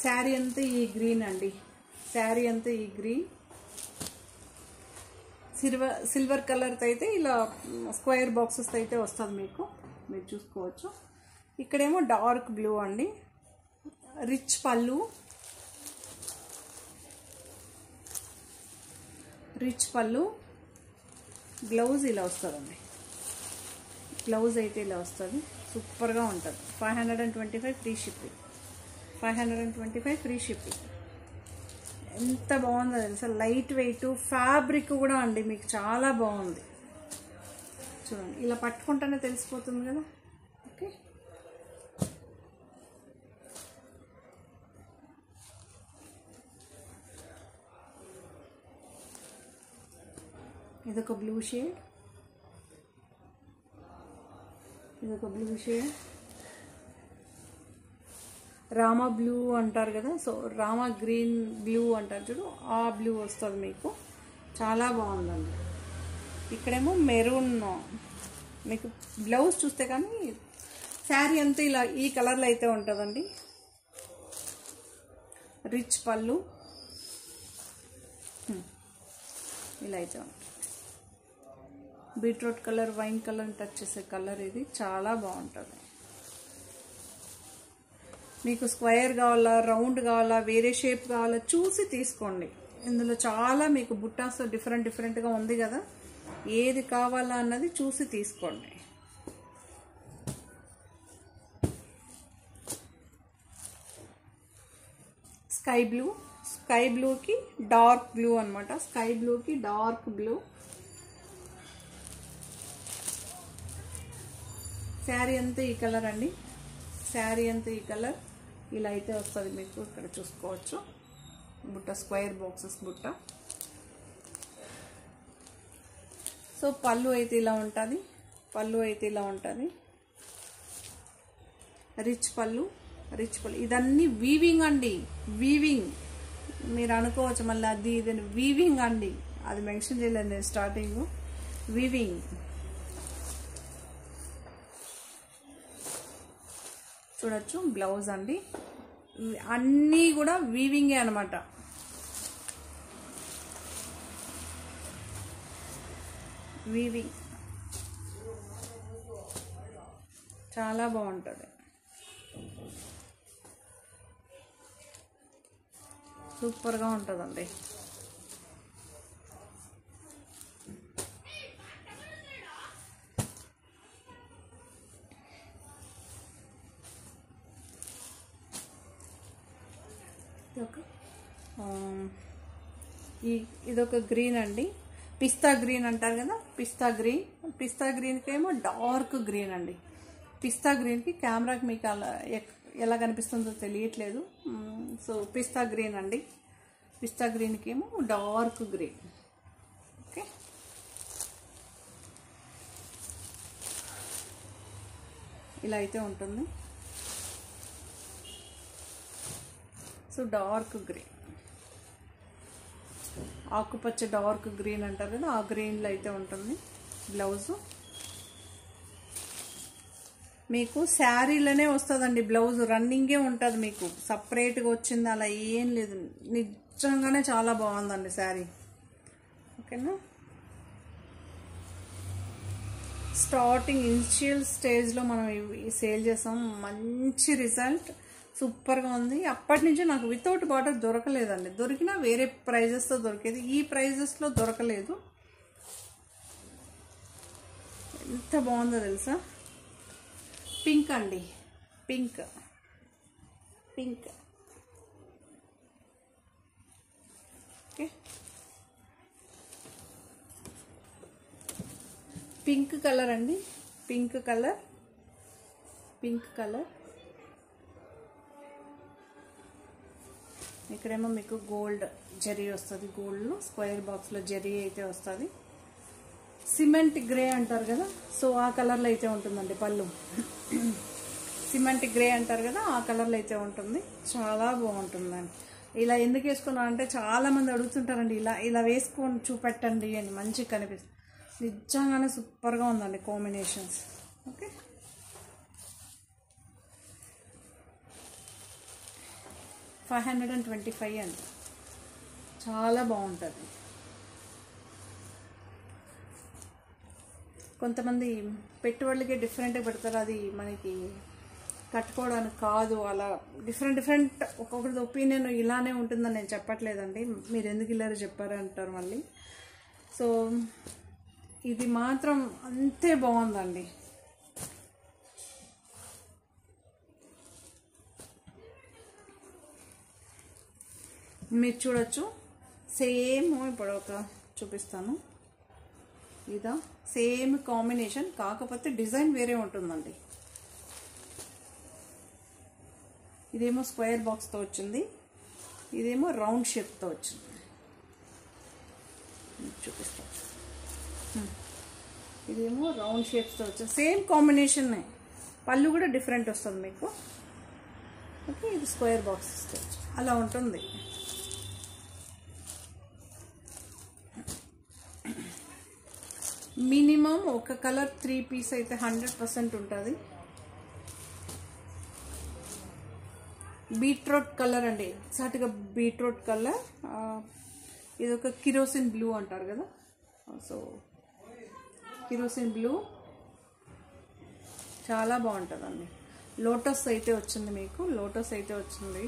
శారీ అంతా ఈ గ్రీన్ అండి, శారీ అంతా ఈ గ్రీన్. సిల్వర్ కలర్తో అయితే ఇలా స్క్వేర్ బాక్సెస్ అయితే వస్తుంది మీకు, మీరు చూసుకోవచ్చు. ఇక్కడేమో డార్క్ బ్లూ అండి, రిచ్ పళ్ళు, బ్లౌజ్ ఇలా వస్తుందండి. బ్లౌజ్ అయితే ఇలా వస్తుంది, సూపర్గా ఉంటుంది. 525 ఫ్రీ షిప్పింగ్, 525 ఫ్రీ షిప్పింగ్. ఎంత బాగుందో తెలుసా, లైట్ వెయిట్ ఫ్యాబ్రిక్ కూడా అండి, మీకు చాలా బాగుంది. చూడండి, ఇలా పట్టుకుంటేనే తెలిసిపోతుంది కదా. ఓకే, ఇదొక బ్లూ షేడ్, రామా బ్లూ అంటారు కదా, సో రామా గ్రీన్ బ్లూ అంటారు చూడు, ఆ బ్లూ వస్తుంది మీకు. చాలా బాగుందండి. ఇక్కడేమో మెరూన్. మీకు బ్లౌజ్ చూస్తే కానీ శారీ అంతా ఇలా ఈ కలర్లో అయితే ఉంటుందండి. రిచ్ పళ్ళు ఇలా అయితే ఉంటుంది. Beetroot colour, wine colour touch చేసే కలర్ ఇది, చాలా బాగుంటుంది. మీకు స్క్వేర్ కావాలా, రౌండ్ కావాలా, వేరే షేప్ కావాలా చూసి తీసుకోండి. ఇందులో చాలా మీకు బుట్టాస్ డిఫరెంట్గా ఉంది కదా, ఏది కావాలా అన్నది చూసి తీసుకోండి. స్కై బ్లూకి డార్క్ బ్లూ అనమాట, స్కై బ్లూకి డార్క్ బ్లూ. శారీ అంతా ఈ కలర్ అండి, శారీ అంతా ఈ కలర్ ఇలా అయితే వస్తుంది మీకు. ఇక్కడ చూసుకోవచ్చు బుట్ట, స్క్వేర్ బాక్సెస్ బుట్ట. సో పళ్ళు అయితే ఇలా ఉంటుంది, పళ్ళు అయితే ఇలా ఉంటుంది, రిచ్ పళ్ళు, రిచ్ పళ్ళు. ఇదన్నీ వీవింగ్ అండి, వీవింగ్. మీరు అనుకోవచ్చు మళ్ళీ అది ఇది వీవింగ్ అండి, అది మెన్షన్ చేయలేదు నేను స్టార్టింగ్. వీవింగ్ చూడొచ్చు. బ్లౌజ్ అండి, అన్నీ కూడా వీవింగే అనమాట. వీవింగ్ చాలా బాగుంటుంది, సూపర్గా ఉంటుందండి. ఇదొక గ్రీన్ అండి, పిస్తా గ్రీన్ అంటారు కదా, పిస్తా గ్రీన్. పిస్తా గ్రీన్కి ఏమో డార్క్ గ్రీన్ అండి. పిస్తా గ్రీన్కి కెమెరాకి మీకు అలా ఎలా కనిపిస్తుందో తెలియట్లేదు. సో పిస్తా గ్రీన్ అండి, పిస్తా గ్రీన్కి ఏమో డార్క్ గ్రీన్. ఓకే, ఇలా అయితే ఉంటుంది. సో డార్క్ గ్రీన్, ఆకుపచ్చ డార్క్ గ్రీన్ అంటారు కదా, ఆ గ్రీన్లో అయితే ఉంటుంది బ్లౌజు. మీకు శారీలోనే వస్తుందండి బ్లౌజ్, రన్నింగే ఉంటుంది మీకు, సపరేట్గా వచ్చింది అలా ఏం లేదు. నిజంగానే చాలా బాగుందండి శారీ. ఓకేనా, స్టార్టింగ్ ఇనిషియల్ స్టేజ్లో మనం సేల్ చేసాం, మంచి రిజల్ట్, సూపర్గా ఉంది. అప్పటి నుంచి నాకు వితౌట్ బార్డర్ దొరకలేదండి, దొరికినా వేరే ప్రైజెస్తో దొరికేది, ఈ ప్రైజెస్లో దొరకలేదు. ఎంత బాగుందో తెలుసా. పింక్ అండి, pink, pink. Okay, pink colour అండి, పింక్ కలర్, పింక్ కలర్. ఇక్కడేమో మీకు గోల్డ్ జరీ వస్తుంది, గోల్డ్లో స్క్వేర్ బాక్స్లో జరీ అయితే వస్తుంది. సిమెంట్ గ్రే అంటారు కదా, సో ఆ కలర్లో అయితే ఉంటుందండి పళ్ళు. సిమెంట్ గ్రే అంటారు కదా, ఆ కలర్లో అయితే ఉంటుంది. చాలా బాగుంటుందండి. ఇలా ఎందుకు వేసుకున్నా అంటే చాలామంది అడుగుతుంటారండి, ఇలా ఇలా వేసుకొని చూపెట్టండి అని, మంచిగా కనిపిస్తుంది. నిజంగానే సూపర్గా ఉందండి కాంబినేషన్స్. ఓకే, $525 అండి, చాలా బాగుంటుంది. కొంతమంది పెట్టుబడులకే డిఫరెంట్గా పెడతారు, అది మనకి కట్టుకోవడానికి కాదు. అలా డిఫరెంట్ డిఫరెంట్ ఒక్కొక్కటి ఒపీనియన్ ఇలానే ఉంటుందని నేను చెప్పట్లేదండి, మీరు ఎందుకు ఇలా చెప్పారు అంటారు మళ్ళీ. సో ఇది మాత్రం అంతే బాగుందండి. మీరు చూడొచ్చు, సేమ్. ఇప్పుడు ఒక చూపిస్తాను, ఇదా సేమ్ కాంబినేషన్, కాకపోతే డిజైన్ వేరే ఉంటుందండి. ఇదేమో స్క్వేర్ బాక్స్తో వచ్చింది, ఇదేమో రౌండ్ షేప్తో వచ్చింది. చూపిస్తాను, ఇదేమో రౌండ్ షేప్స్తో వచ్చింది, సేమ్ కాంబినేషన్నే, పళ్ళు కూడా డిఫరెంట్ వస్తుంది మీకు. ఓకే, ఇది స్క్వేర్ బాక్స్తో అలా ఉంటుంది. మినిమం ఒక కలర్ 3 పీస్ అయితే 100% ఉంటుంది. బీట్రూట్ కలర్ అండి, ఎగ్జాక్ట్గా బీట్రూట్ కలర్. ఇది ఒక కిరోసిన్ బ్లూ అంటారు కదా, సో కిరోసిన్ బ్లూ చాలా బాగుంటుందండి. లోటస్ అయితే వచ్చింది మీకు, లోటస్ అయితే వచ్చింది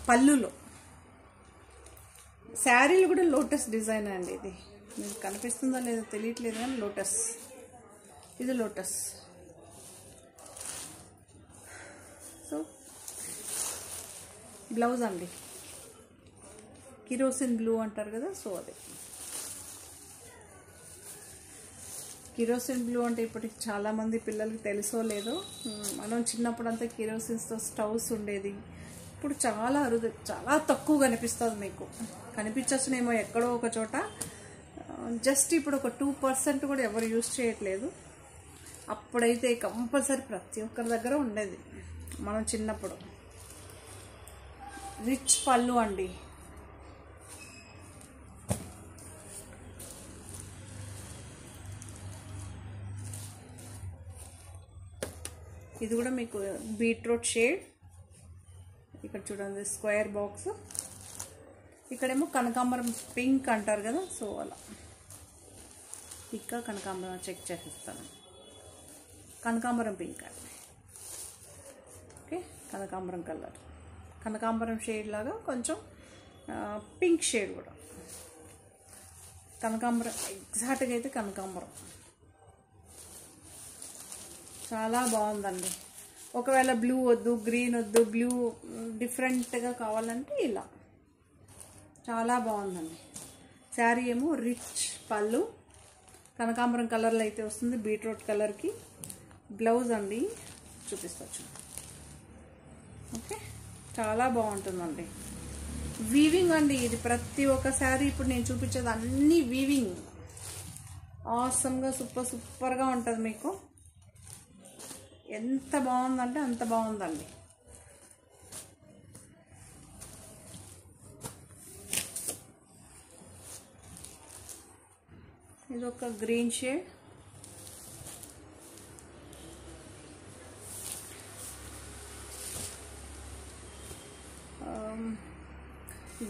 పళ్ళులో. శారీలు కూడా లోటస్ డిజైన్ అండి, ఇది మీకు కనిపిస్తుందో లేదో తెలియట్లేదు కానీ లోటస్, ఇది లోటస్. సో బ్లౌజ్ అండి కిరోసిన్ బ్లూ అంటారు కదా, సో అదే కిరోసిన్ బ్లూ అంటే ఇప్పటికి చాలామంది పిల్లలకి తెలుసో లేదో. మనం చిన్నప్పుడు అంతా కిరోసిన్స్తో స్టవ్స్ ఉండేది, ఇప్పుడు చాలా అరుదు, చాలా తక్కువ కనిపిస్తుంది. మీకు కనిపించచ్చునేమో ఎక్కడో ఒక చోట, జస్ట్ ఇప్పుడు ఒక 2% కూడా ఎవరు యూజ్ చేయట్లేదు. అప్పుడైతే కంపల్సరీ ప్రతి ఒక్కరి దగ్గర ఉండేది మనం చిన్నప్పుడు. రిచ్ పళ్ళు అండి. ఇది కూడా మీకు బీట్రూట్ షేడ్. ఇక్కడ చూడండి స్క్వేర్ బాక్స్. ఇక్కడేమో కనకాంబరం పింక్ అంటారు కదా, సో అలా ఇంకా కనకాంబరం చెక్ చేసిస్తాను. కనకాంబరం పింక్ అండి. ఓకే, కనకాంబరం కలర్, కనకాంబరం షేడ్ లాగా కొంచెం పింక్ షేడ్ కూడా. కనకాంబరం ఎగ్జాక్ట్గా అయితే కనకాంబరం చాలా బాగుందండి. ఒకవేళ బ్లూ వద్దు, గ్రీన్ వద్దు, బ్లూ డిఫరెంట్గా కావాలంటే ఇలా చాలా బాగుందండి. శారీ ఏమో రిచ్ పళ్ళు, కనకాంబరం కలర్లో అయితే వస్తుంది, బీట్రూట్ కలర్కి. బ్లౌజ్ అండి చూపిస్తచ్చు. ఓకే, చాలా బాగుంటుందండి. వీవింగ్ అండి ఇది. ప్రతి ఒక్క శారీ ఇప్పుడు నేను చూపించేది అన్నీ వీవింగ్. ఆసమ్గా సూపర్గా ఉంటుంది మీకు. ఎంత బాగుందంటే అంత బాగుందండి. ఇది ఒక గ్రీన్ షేడ్.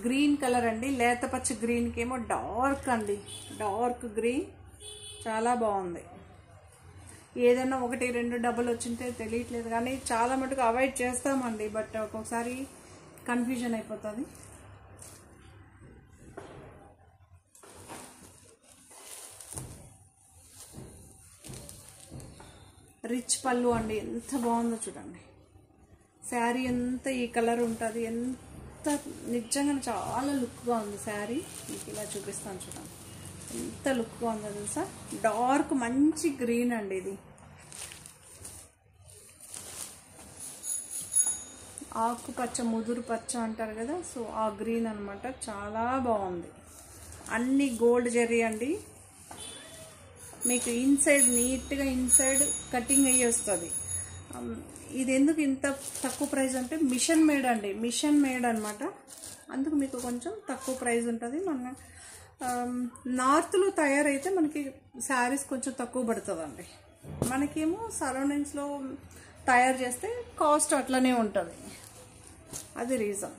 గ్రీన్ కలర్ అండి, లేత పచ్చ గ్రీన్కి ఏమో డార్క్ అండి, డార్క్ గ్రీన్. చాలా బాగుంది. ఏదైనా 1, 2 డబ్బులు వచ్చింటే తెలియట్లేదు, కానీ చాలా మటుకు అవాయిడ్ చేస్తామండి. బట్ ఒక్కొక్కసారి కన్ఫ్యూజన్ అయిపోతుంది. రిచ్ పళ్ళు అండి, ఎంత బాగుందో చూడండి. శారీ ఎంత ఈ కలర్ ఉంటుంది, ఎంత నిజంగా చాలా లుక్గా ఉంది శారీ. మీకు ఇలా చూపిస్తాను చూడండి, ఎంత లుక్గా ఉందో తెలుసా. డార్క్ మంచి గ్రీన్ అండి ఇది. ఆకుపచ్చ, ముదురు పచ్చ అంటారు కదా, సో ఆ గ్రీన్ అనమాట. చాలా బాగుంది. అన్ని గోల్డ్ జరీ అండి. మీకు ఇన్సైడ్ నీట్గా ఇన్సైడ్ కటింగ్ అయ్యి వస్తుంది. ఇది ఎందుకు ఇంత తక్కువ ప్రైస్ అంటే మిషన్ మేడ్ అండి, మిషన్ మేడ్ అనమాట. అందుకు మీకు కొంచెం తక్కువ ప్రైస్ ఉంటుంది. మన నార్త్లో తయారైతే మనకి శారీస్ కొంచెం తక్కువ పడుతుందండి. మనకేమో సరౌండింగ్స్లో తయారు చేస్తే కాస్ట్ అట్లనే ఉంటుంది, అది రీజన్.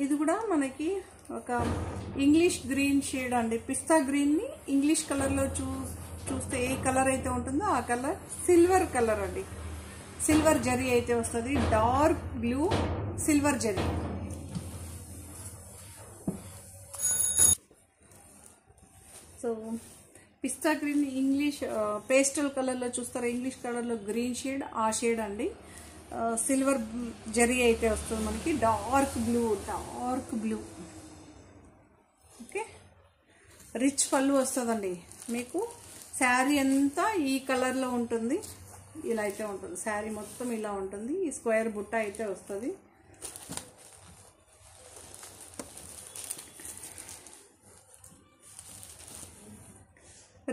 ఇది కూడా మనకి ఒక ఇంగ్లీష్ గ్రీన్ షేడ్ అండి. పిస్తా గ్రీన్ని ఇంగ్లీష్ కలర్లో చూస్తే ఏ కలర్ అయితే ఉంటుందో ఆ కలర్ సిల్వర్ కలర్ అండి. సిల్వర్ జరీ అయితే వస్తుంది. Dark blue silver zari. So pista green English pastel కలర్లో చూస్తారా, ఇంగ్లీష్ కలర్లో గ్రీన్ షేడ్, ఆ షేడ్ అండి. సిల్వర్ జరీ అయితే వస్తుంది మనకి. Dark blue, dark blue. Okay, rich పళ్ళు వస్తుందండి మీకు. శారీ అంతా ఈ కలర్లో ఉంటుంది. ఇలా అయితే ఉంటుంది శారీ మొత్తం, ఇలా ఉంటుంది. ఈ స్క్వేర్ బుట్ట అయితే వస్తుంది.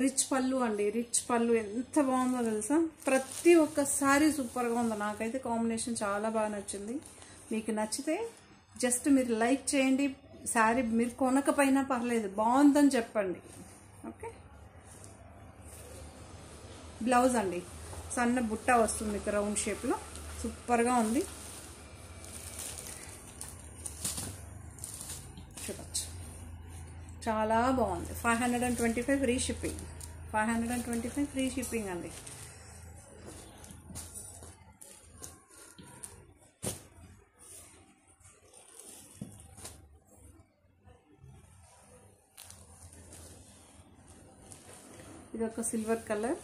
రిచ్ పళ్ళు అండి, రిచ్ పళ్ళు ఎంత బాగుందో తెలుసా. ప్రతి ఒక్క శారీ సూపర్గా ఉంది. నాకైతే కాంబినేషన్ చాలా బాగా నచ్చింది. మీకు నచ్చితే జస్ట్ మీరు లైక్ చేయండి. శారీ మీరు కొనకపోయినా పర్లేదు, బాగుందని చెప్పండి. ఓకే, బ్లౌజ్ అండి సన్న బుట్ట వస్తుంది మీకు రౌండ్ షేప్లో, సూపర్గా ఉంది. చూడచ్చు, చాలా బాగుంది. 525 ఫ్రీ షిప్పింగ్. 525 ఫ్రీ షిప్పింగ్ అండి. ఇది ఒక సిల్వర్ కలర్,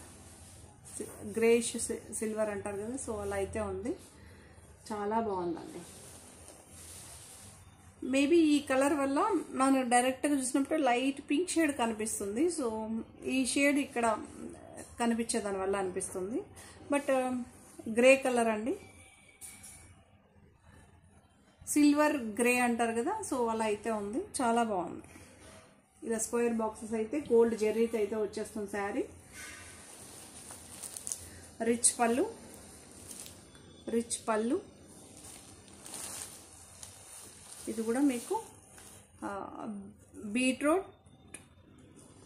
గ్రేష్ సిల్వర్ అంటారు కదా, సో అలా అయితే ఉంది. చాలా బాగుందండి. మేబీ ఈ కలర్ వల్ల మనం డైరెక్ట్గా చూసినప్పుడు లైట్ పింక్ షేడ్ కనిపిస్తుంది. సో ఈ షేడ్ ఇక్కడ కనిపించే దానివల్ల అనిపిస్తుంది. బట్ గ్రే కలర్ అండి, సిల్వర్ గ్రే అంటారు కదా, సో అలా అయితే ఉంది. చాలా బాగుంది. ఇలా స్క్వేర్ బాక్సెస్ అయితే గోల్డ్ జెర్రీతో అయితే వచ్చేస్తుంది శారీ. రిచ్ పళ్ళు, రిచ్ పళ్ళు. ఇది కూడా మీకు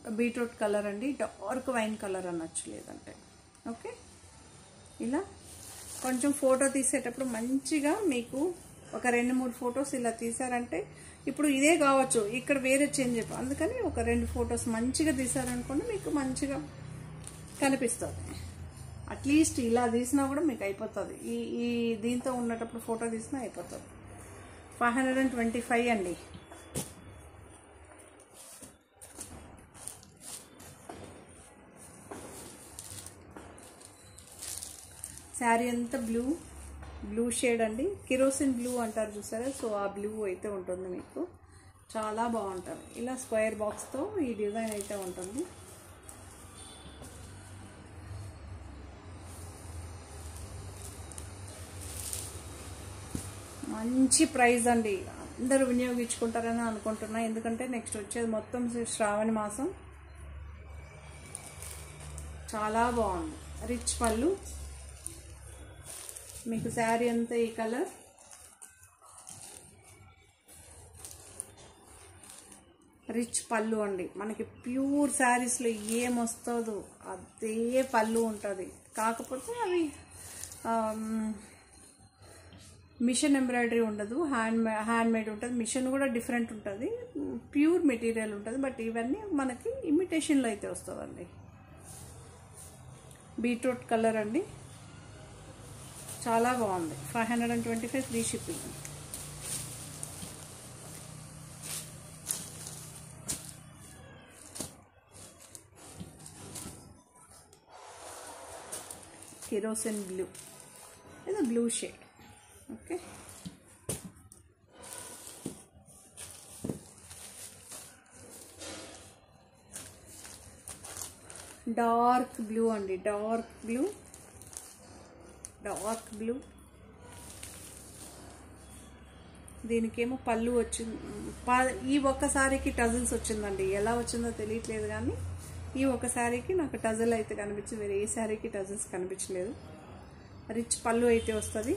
బీట్రూట్ కలర్ అండి, డార్క్ వైన్ కలర్ అనొచ్చు లేదంటే. ఓకే, ఇలా కొంచెం ఫోటో తీసేటప్పుడు మంచిగా మీకు ఒక 2-3 ఫొటోస్ ఇలా తీసారంటే, ఇప్పుడు ఇదే కావచ్చు ఇక్కడ వేరే చేంజ్ అయిపో, అందుకని ఒక 2 ఫొటోస్ మంచిగా తీసారనుకోండి మీకు మంచిగా కనిపిస్తుంది. అట్లీస్ట్ ఇలా తీసినా కూడా మీకు అయిపోతుంది. ఈ దీంతో ఉన్నటప్పుడు ఫోటో తీసినా అయిపోతుంది. 525 అండి. శారీ అంతా బ్లూ షేడ్ అండి, కిరోసిన్ బ్లూ అంటారు చూసారా, సో ఆ బ్లూ అయితే ఉంటుంది మీకు. చాలా బాగుంటుంది. ఇలా స్క్వేర్ బాక్స్తో ఈ డిజైన్ అయితే ఉంటుంది. మంచి ప్రైస్ అండి, అందరూ వినియోగించుకుంటారని అనుకుంటున్నా. ఎందుకంటే నెక్స్ట్ వచ్చేది మొత్తం శ్రావణ మాసం. చాలా బాగుంది. రిచ్ పళ్ళు, మీకు శారీ అంతా ఈ కలర్. రిచ్ పళ్ళు అండి, మనకి ప్యూర్ శారీస్లో ఏమొస్తుందో అదే పళ్ళు ఉంటుంది. కాకపోతే అవి మిషన్ ఎంబ్రాయిడరీ ఉండదు, హ్యాండ్మేడ్ ఉంటుంది. మిషన్ కూడా డిఫరెంట్ ఉంటుంది, ప్యూర్ మెటీరియల్ ఉంటుంది. బట్ ఇవన్నీ మనకి ఇమిటేషన్లో అయితే వస్తుందండి. బీట్రూట్ కలర్ అండి, చాలా బాగుంది. 525 ఫ్రీ షిప్పింగ్. కిరోసిన్ బ్లూ, ఇది blue shade. Okay, dark blue అండి, డార్క్ బ్లూ. దీనికేమో పళ్ళు వచ్చింది. ఈ ఒక్క సారీకి టజిల్స్ వచ్చిందండి, ఎలా వచ్చిందో తెలియట్లేదు కానీ ఈ ఒక్క సారీకి నాకు టజిల్ అయితే కనిపించింది, వేరే ఏ సారీకి టజిల్స్ కనిపించలేదు. రిచ్ పళ్ళు అయితే వస్తుంది.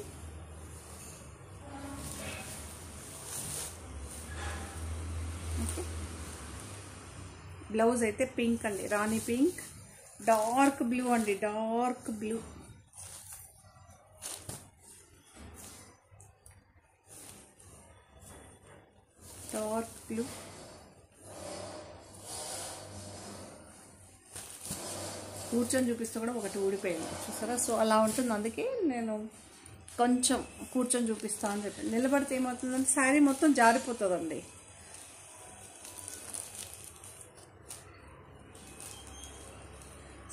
ఓకే, బ్లౌజ్ అయితే పింక్ అండి, రాణి పింక్. డార్క్ బ్లూ అండి, డార్క్ బ్లూ. Dark blue. కూర్చొని చూపిస్తే కూడా ఒకటి ఊడిపోయింది చూసారా, సో అలా ఉంటుంది. అందుకే నేను కొంచెం కూర్చొని చూపిస్తా అని చెప్పి. నిలబడితే ఏమవుతుందంటే శారీ మొత్తం జారిపోతుందండి.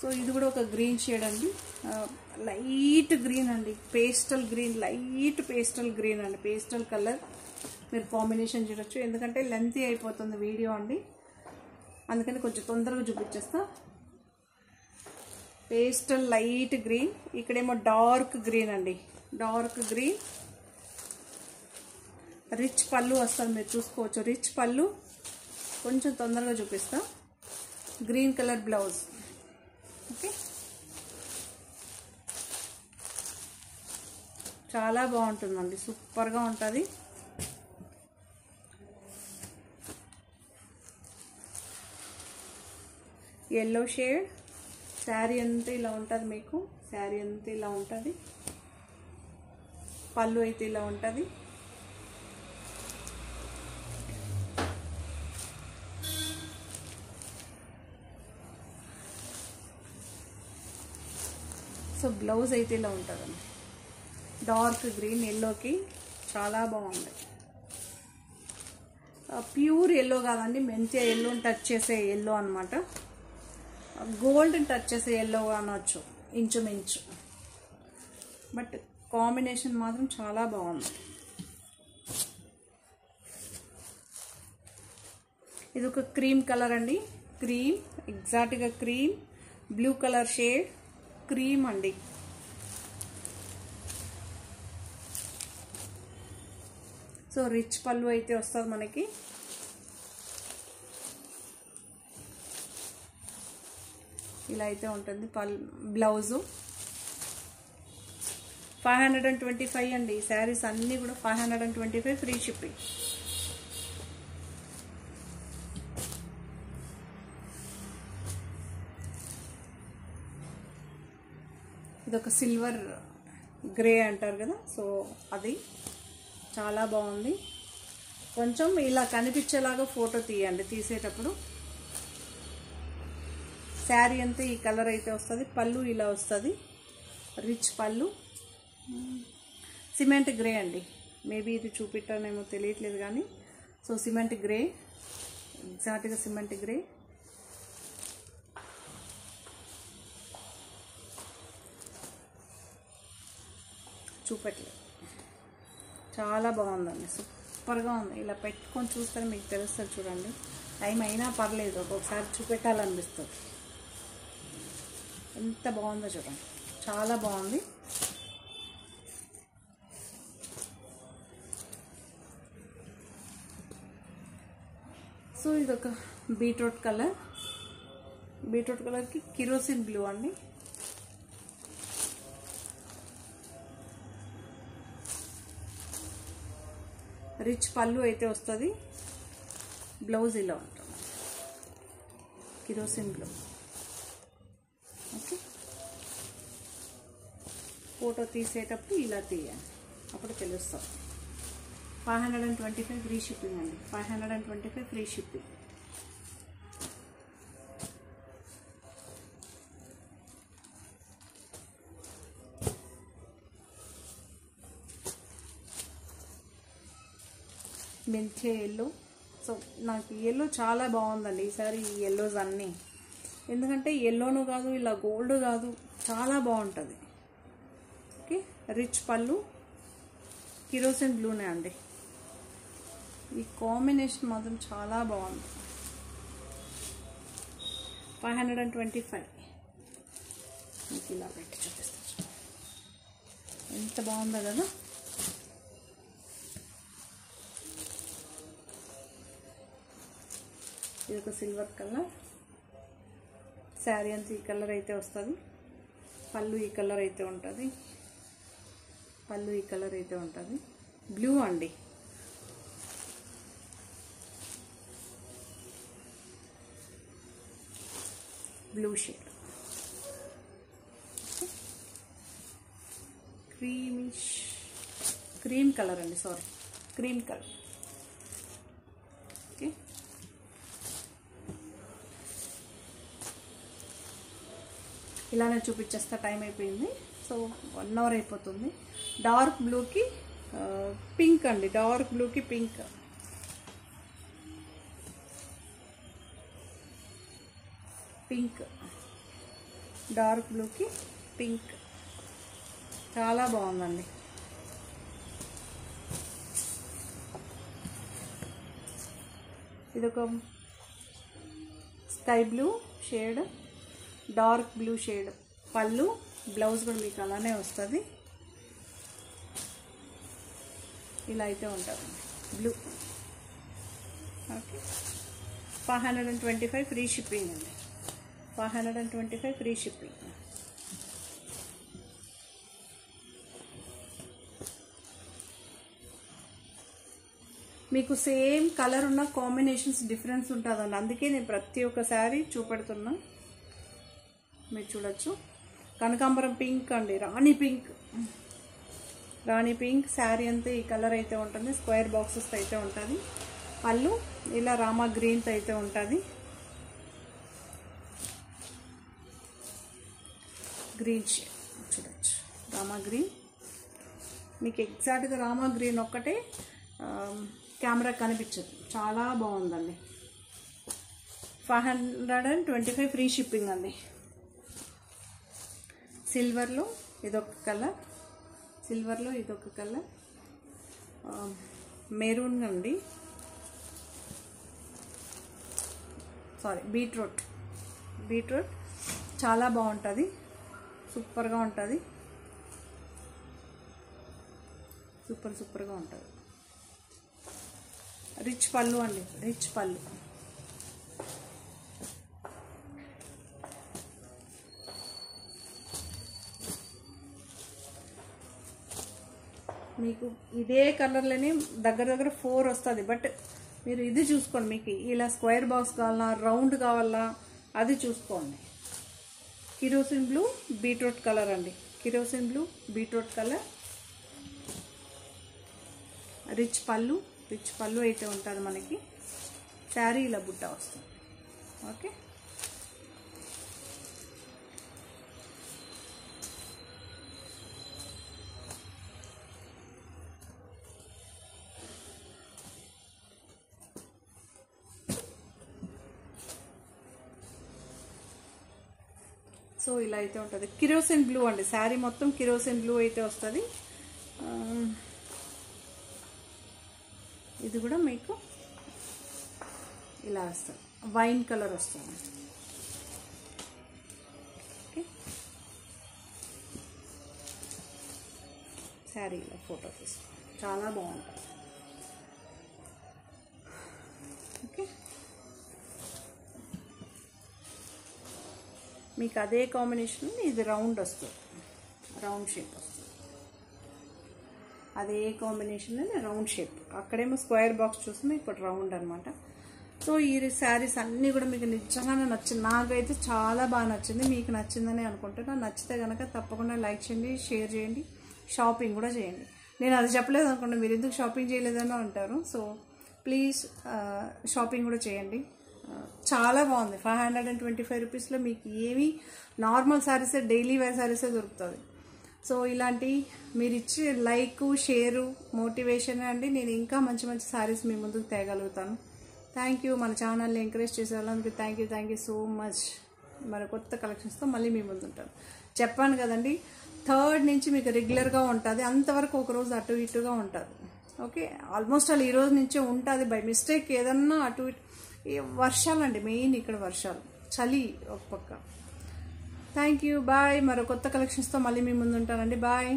సో ఇది కూడా ఒక గ్రీన్ షేడ్ అండి, లైట్ గ్రీన్ అండి, pastel green, light pastel green అండి, పేస్టల్ కలర్. మీరు కాంబినేషన్ చూడొచ్చు, ఎందుకంటే లెంతీ అయిపోతుంది వీడియో అండి, అందుకని కొంచెం తొందరగా చూపించేస్తా. పేస్టల్ లైట్ గ్రీన్, ఇక్కడేమో డార్క్ గ్రీన్ అండి, డార్క్ గ్రీన్. రిచ్ పళ్ళు వస్తుంది, మీరు చూసుకోవచ్చు. రిచ్ పళ్ళు, కొంచెం తొందరగా చూపిస్తా. Green colour blouse. ఓకే, చాలా బాగుంటుందండి, సూపర్గా ఉంటుంది. Yellow shade. శారీ అంతా ఇలా ఉంటుంది మీకు, శారీ అంతా ఇలా ఉంటుంది. పళ్ళు అయితే ఇలా ఉంటుంది. సో బ్లౌజ్ అయితే ఇలా ఉంటుందండి, డార్క్ గ్రీన్ ఎల్లోకి. చాలా బాగుంది. ప్యూర్ ఎల్లో కాదండి, మెంతియా ఎల్లోని టచ్ చేసే ఎల్లో అనమాట. గోల్డ్ని టచ్ చేసే ఎల్లో అనొచ్చు ఇంచుమించు, బట్ కాంబినేషన్ మాత్రం చాలా బాగుంది. ఇది ఒక క్రీమ్ కలర్ అండి, క్రీమ్, ఎగ్జాక్ట్గా cream. Blue colour shade, cream అండి. సో రిచ్ పళ్ళు అయితే వస్తుంది మనకి. ఇలా అయితే ఉంటుంది. బ్లౌజు 525 అండి. ఈ శారీస్ అన్నీ కూడా 525 ఫ్రీ షిప్పింగ్. ఇదొక సిల్వర్ గ్రే అంటారు కదా, సో అది చాలా బాగుంది. కొంచెం ఇలా కనిపించేలాగా ఫోటో తీయండి తీసేటప్పుడు. శారీ అంతా ఈ కలర్ అయితే వస్తుంది. పళ్ళు ఇలా వస్తుంది, రిచ్ పళ్ళు. సిమెంట్ గ్రే అండి. మేబీ ఇది చూపెట్టానేమో తెలియట్లేదు కానీ, సో సిమెంట్ గ్రే, ఎగ్జాక్ట్గా సిమెంట్ గ్రే. చూపెట్టలేదు, చాలా బాగుందండి, సూపర్గా ఉంది. ఇలా పెట్టుకొని చూస్తే మీకు తెలుస్తుంది. చూడండి, టైం అయినా పర్లేదు, ఒక్కొక్కసారి చూపెట్టాలనిపిస్తుంది. ఎంత బాగుందో చూడండి, చాలా బాగుంది. సో ఇదొక బీట్రూట్ కలర్. బీట్రూట్ కలర్కి కిరోసిన్ బ్లూ అండి. రిచ్ పళ్ళు అయితే వస్తుంది. బ్లౌజ్ ఇలా ఉంటుంది, కిరోసిన్ బ్లూ. ఓకే, ఫోటో తీసేటప్పుడు ఇలా తీయండి, అప్పుడు తెలుస్తుంది. 525 ఫ్రీ షిప్పింగ్ అండి. 525 ఫ్రీ షిప్పింగ్. మెంతి ఎల్లో. సో నాకు ఎల్లో చాలా బాగుందండి ఈసారి. ఈ ఎల్లోస్ అన్నీ ఎందుకంటే ఎల్లోను కాదు, ఇలా గోల్డ్ కాదు, చాలా బాగుంటుంది. ఓకే, రిచ్ పళ్ళు, కిరోసిన్ బ్లూనే అండి. ఈ కాంబినేషన్ మాత్రం చాలా బాగుంది. 525. మీకు ఇలా పెట్టి చూపిస్తాను, ఎంత బాగుందో కదా. ఇది ఒక సిల్వర్ కలర్. శారీ అంతా ఈ కలర్ అయితే వస్తుంది. పళ్ళు ఈ కలర్ అయితే ఉంటుంది. పళ్ళు ఈ కలర్ అయితే ఉంటుంది. బ్లూ అండి. Blue shade, creamish, cream colour అండి, సారీ క్రీమ్ కలర్. ఓకే, ఇలానే చూపించేస్తా, టైం అయిపోయింది. సో 1 అవర్ అయిపోతుంది. డార్క్ బ్లూకి పింక్ అండి. డార్క్ బ్లూకి పింక్. పింక్, డార్క్ బ్లూకి పింక్, చాలా బాగుందండి. ఇదొక sky blue shade, dark blue shade. పళ్ళు, బ్లౌజ్ కూడా మీకు అలానే వస్తుంది. ఇలా అయితే ఉంటుంది బ్లూ. ఓకే, 525 ఫ్రీ షిప్పింగ్ అండి. 525 ఫ్రీ షిప్పింగ్. మీకు సేమ్ కలర్ ఉన్న కాంబినేషన్స్ డిఫరెన్స్ ఉంటుందండి, అందుకే నేను ప్రతి ఒక్క శారీ చూపెడుతున్నా. మీరు చూడొచ్చు. కనకాంబరం పింక్ అండి, రాణి పింక్. రాణి పింక్ శారీ అంతా ఈ కలర్ అయితే ఉంటుంది. స్క్వేర్ బాక్సెస్ అయితే ఉంటుంది. పళ్ళు ఇలా రామా గ్రీన్తో అయితే ఉంటుంది. గ్రీన్ షేడ్ చూడొచ్చు, రామా గ్రీన్. మీకు ఎగ్జాక్ట్గా రామా గ్రీన్ ఒక్కటే కెమెరా కనిపించదు, చాలా బాగుందండి. 525 ఫ్రీ షిప్పింగ్ అండి. సిల్వర్లో ఇదొక కలర్, సిల్వర్లో ఇదొక కలర్, మెరూన్ అండి, సారీ బీట్రూట్. బీట్రూట్ చాలా బాగుంటుంది, సూపర్గా ఉంటుంది, సూపర్గా ఉంటుంది. రిచ్ పళ్ళు అండి, రిచ్ పళ్ళు. మీకు ఇదే కలర్లోనే దగ్గర దగ్గర 4 వస్తుంది. బట్ మీరు ఇది చూసుకోండి, మీకు ఇలా స్క్వేర్ బాక్స్ కావాలా రౌండ్ కావాలా అది చూసుకోండి. కిరోసిన్ బ్లూ బీట్రూట్ కలర్ అండి, kerosene blue beetroot colour. Rich పళ్ళు అయితే ఉంటుంది మనకి. శారీ ఇలా బుట్ట వస్తుంది. ఓకే, సో ఇలా అయితే ఉంటుంది. కిరోసిన్ బ్లూ అండి, శారీ మొత్తం కిరోసిన్ బ్లూ అయితే వస్తుంది. ఇది కూడా మీకు ఇలా వస్తుంది, వైన్ కలర్ వస్తుంది. ఓకే, శారీ ఇలా ఫోటో తీసుకోండి, చాలా బాగుంటుంది. ఓకే, మీకు అదే కాంబినేషన్ ఇది రౌండ్ వస్తుంది, రౌండ్ షేప్ వస్తుంది. అదే కాంబినేషన్లోనే రౌండ్ షేప్, అక్కడేమో స్క్వేర్ బాక్స్ చూస్తుంది, ఇప్పుడు రౌండ్ అనమాట. సో ఈ శారీస్ అన్నీ కూడా మీకు నిజంగానే నచ్చింది, నాకైతే చాలా బాగా నచ్చింది. మీకు నచ్చిందని అనుకుంటున్నా. నచ్చితే కనుక తప్పకుండా లైక్ చేయండి, షేర్ చేయండి, షాపింగ్ కూడా చేయండి. నేను అది చెప్పలేదు అనుకోండి, మీరు ఎందుకు షాపింగ్ చేయలేదని అంటారు. సో ప్లీజ్ షాపింగ్ కూడా చేయండి. చాలా బాగుంది. 525 రూపీస్లో మీకు ఏమి నార్మల్ శారీసే, డైలీ వేర్ శారీసే దొరుకుతుంది. సో ఇలాంటి మీరు ఇచ్చే లైక్ షేరు మోటివేషన్ అండి, నేను ఇంకా మంచి మంచి శారీస్ మీ ముందుకు తేగలుగుతాను. Thank you. మన ఛానల్ని ఎంకరేజ్ చేసే వాళ్ళందరికీ థ్యాంక్ యూ సో మచ్. మరి కొత్త కలెక్షన్స్తో మళ్ళీ మీ ముందు ఉంటాను. చెప్పాను కదండి, 3rd నుంచి మీకు రెగ్యులర్గా ఉంటుంది. అంతవరకు ఒకరోజు అటు ఇటుగా ఉంటుంది. ఓకే, ఆల్మోస్ట్ అలా ఈరోజు నుంచే ఉంటుంది. బై మిస్టేక్ ఏదన్నా అటు ఇటు వర్షాలండి, మెయిన్ ఇక్కడ వర్షాలు, చలి ఒక పక్క. Thank you, bye. మరో కొత్త కలెక్షన్స్తో మళ్ళీ మీ ముందు ఉంటానండి. బాయ్.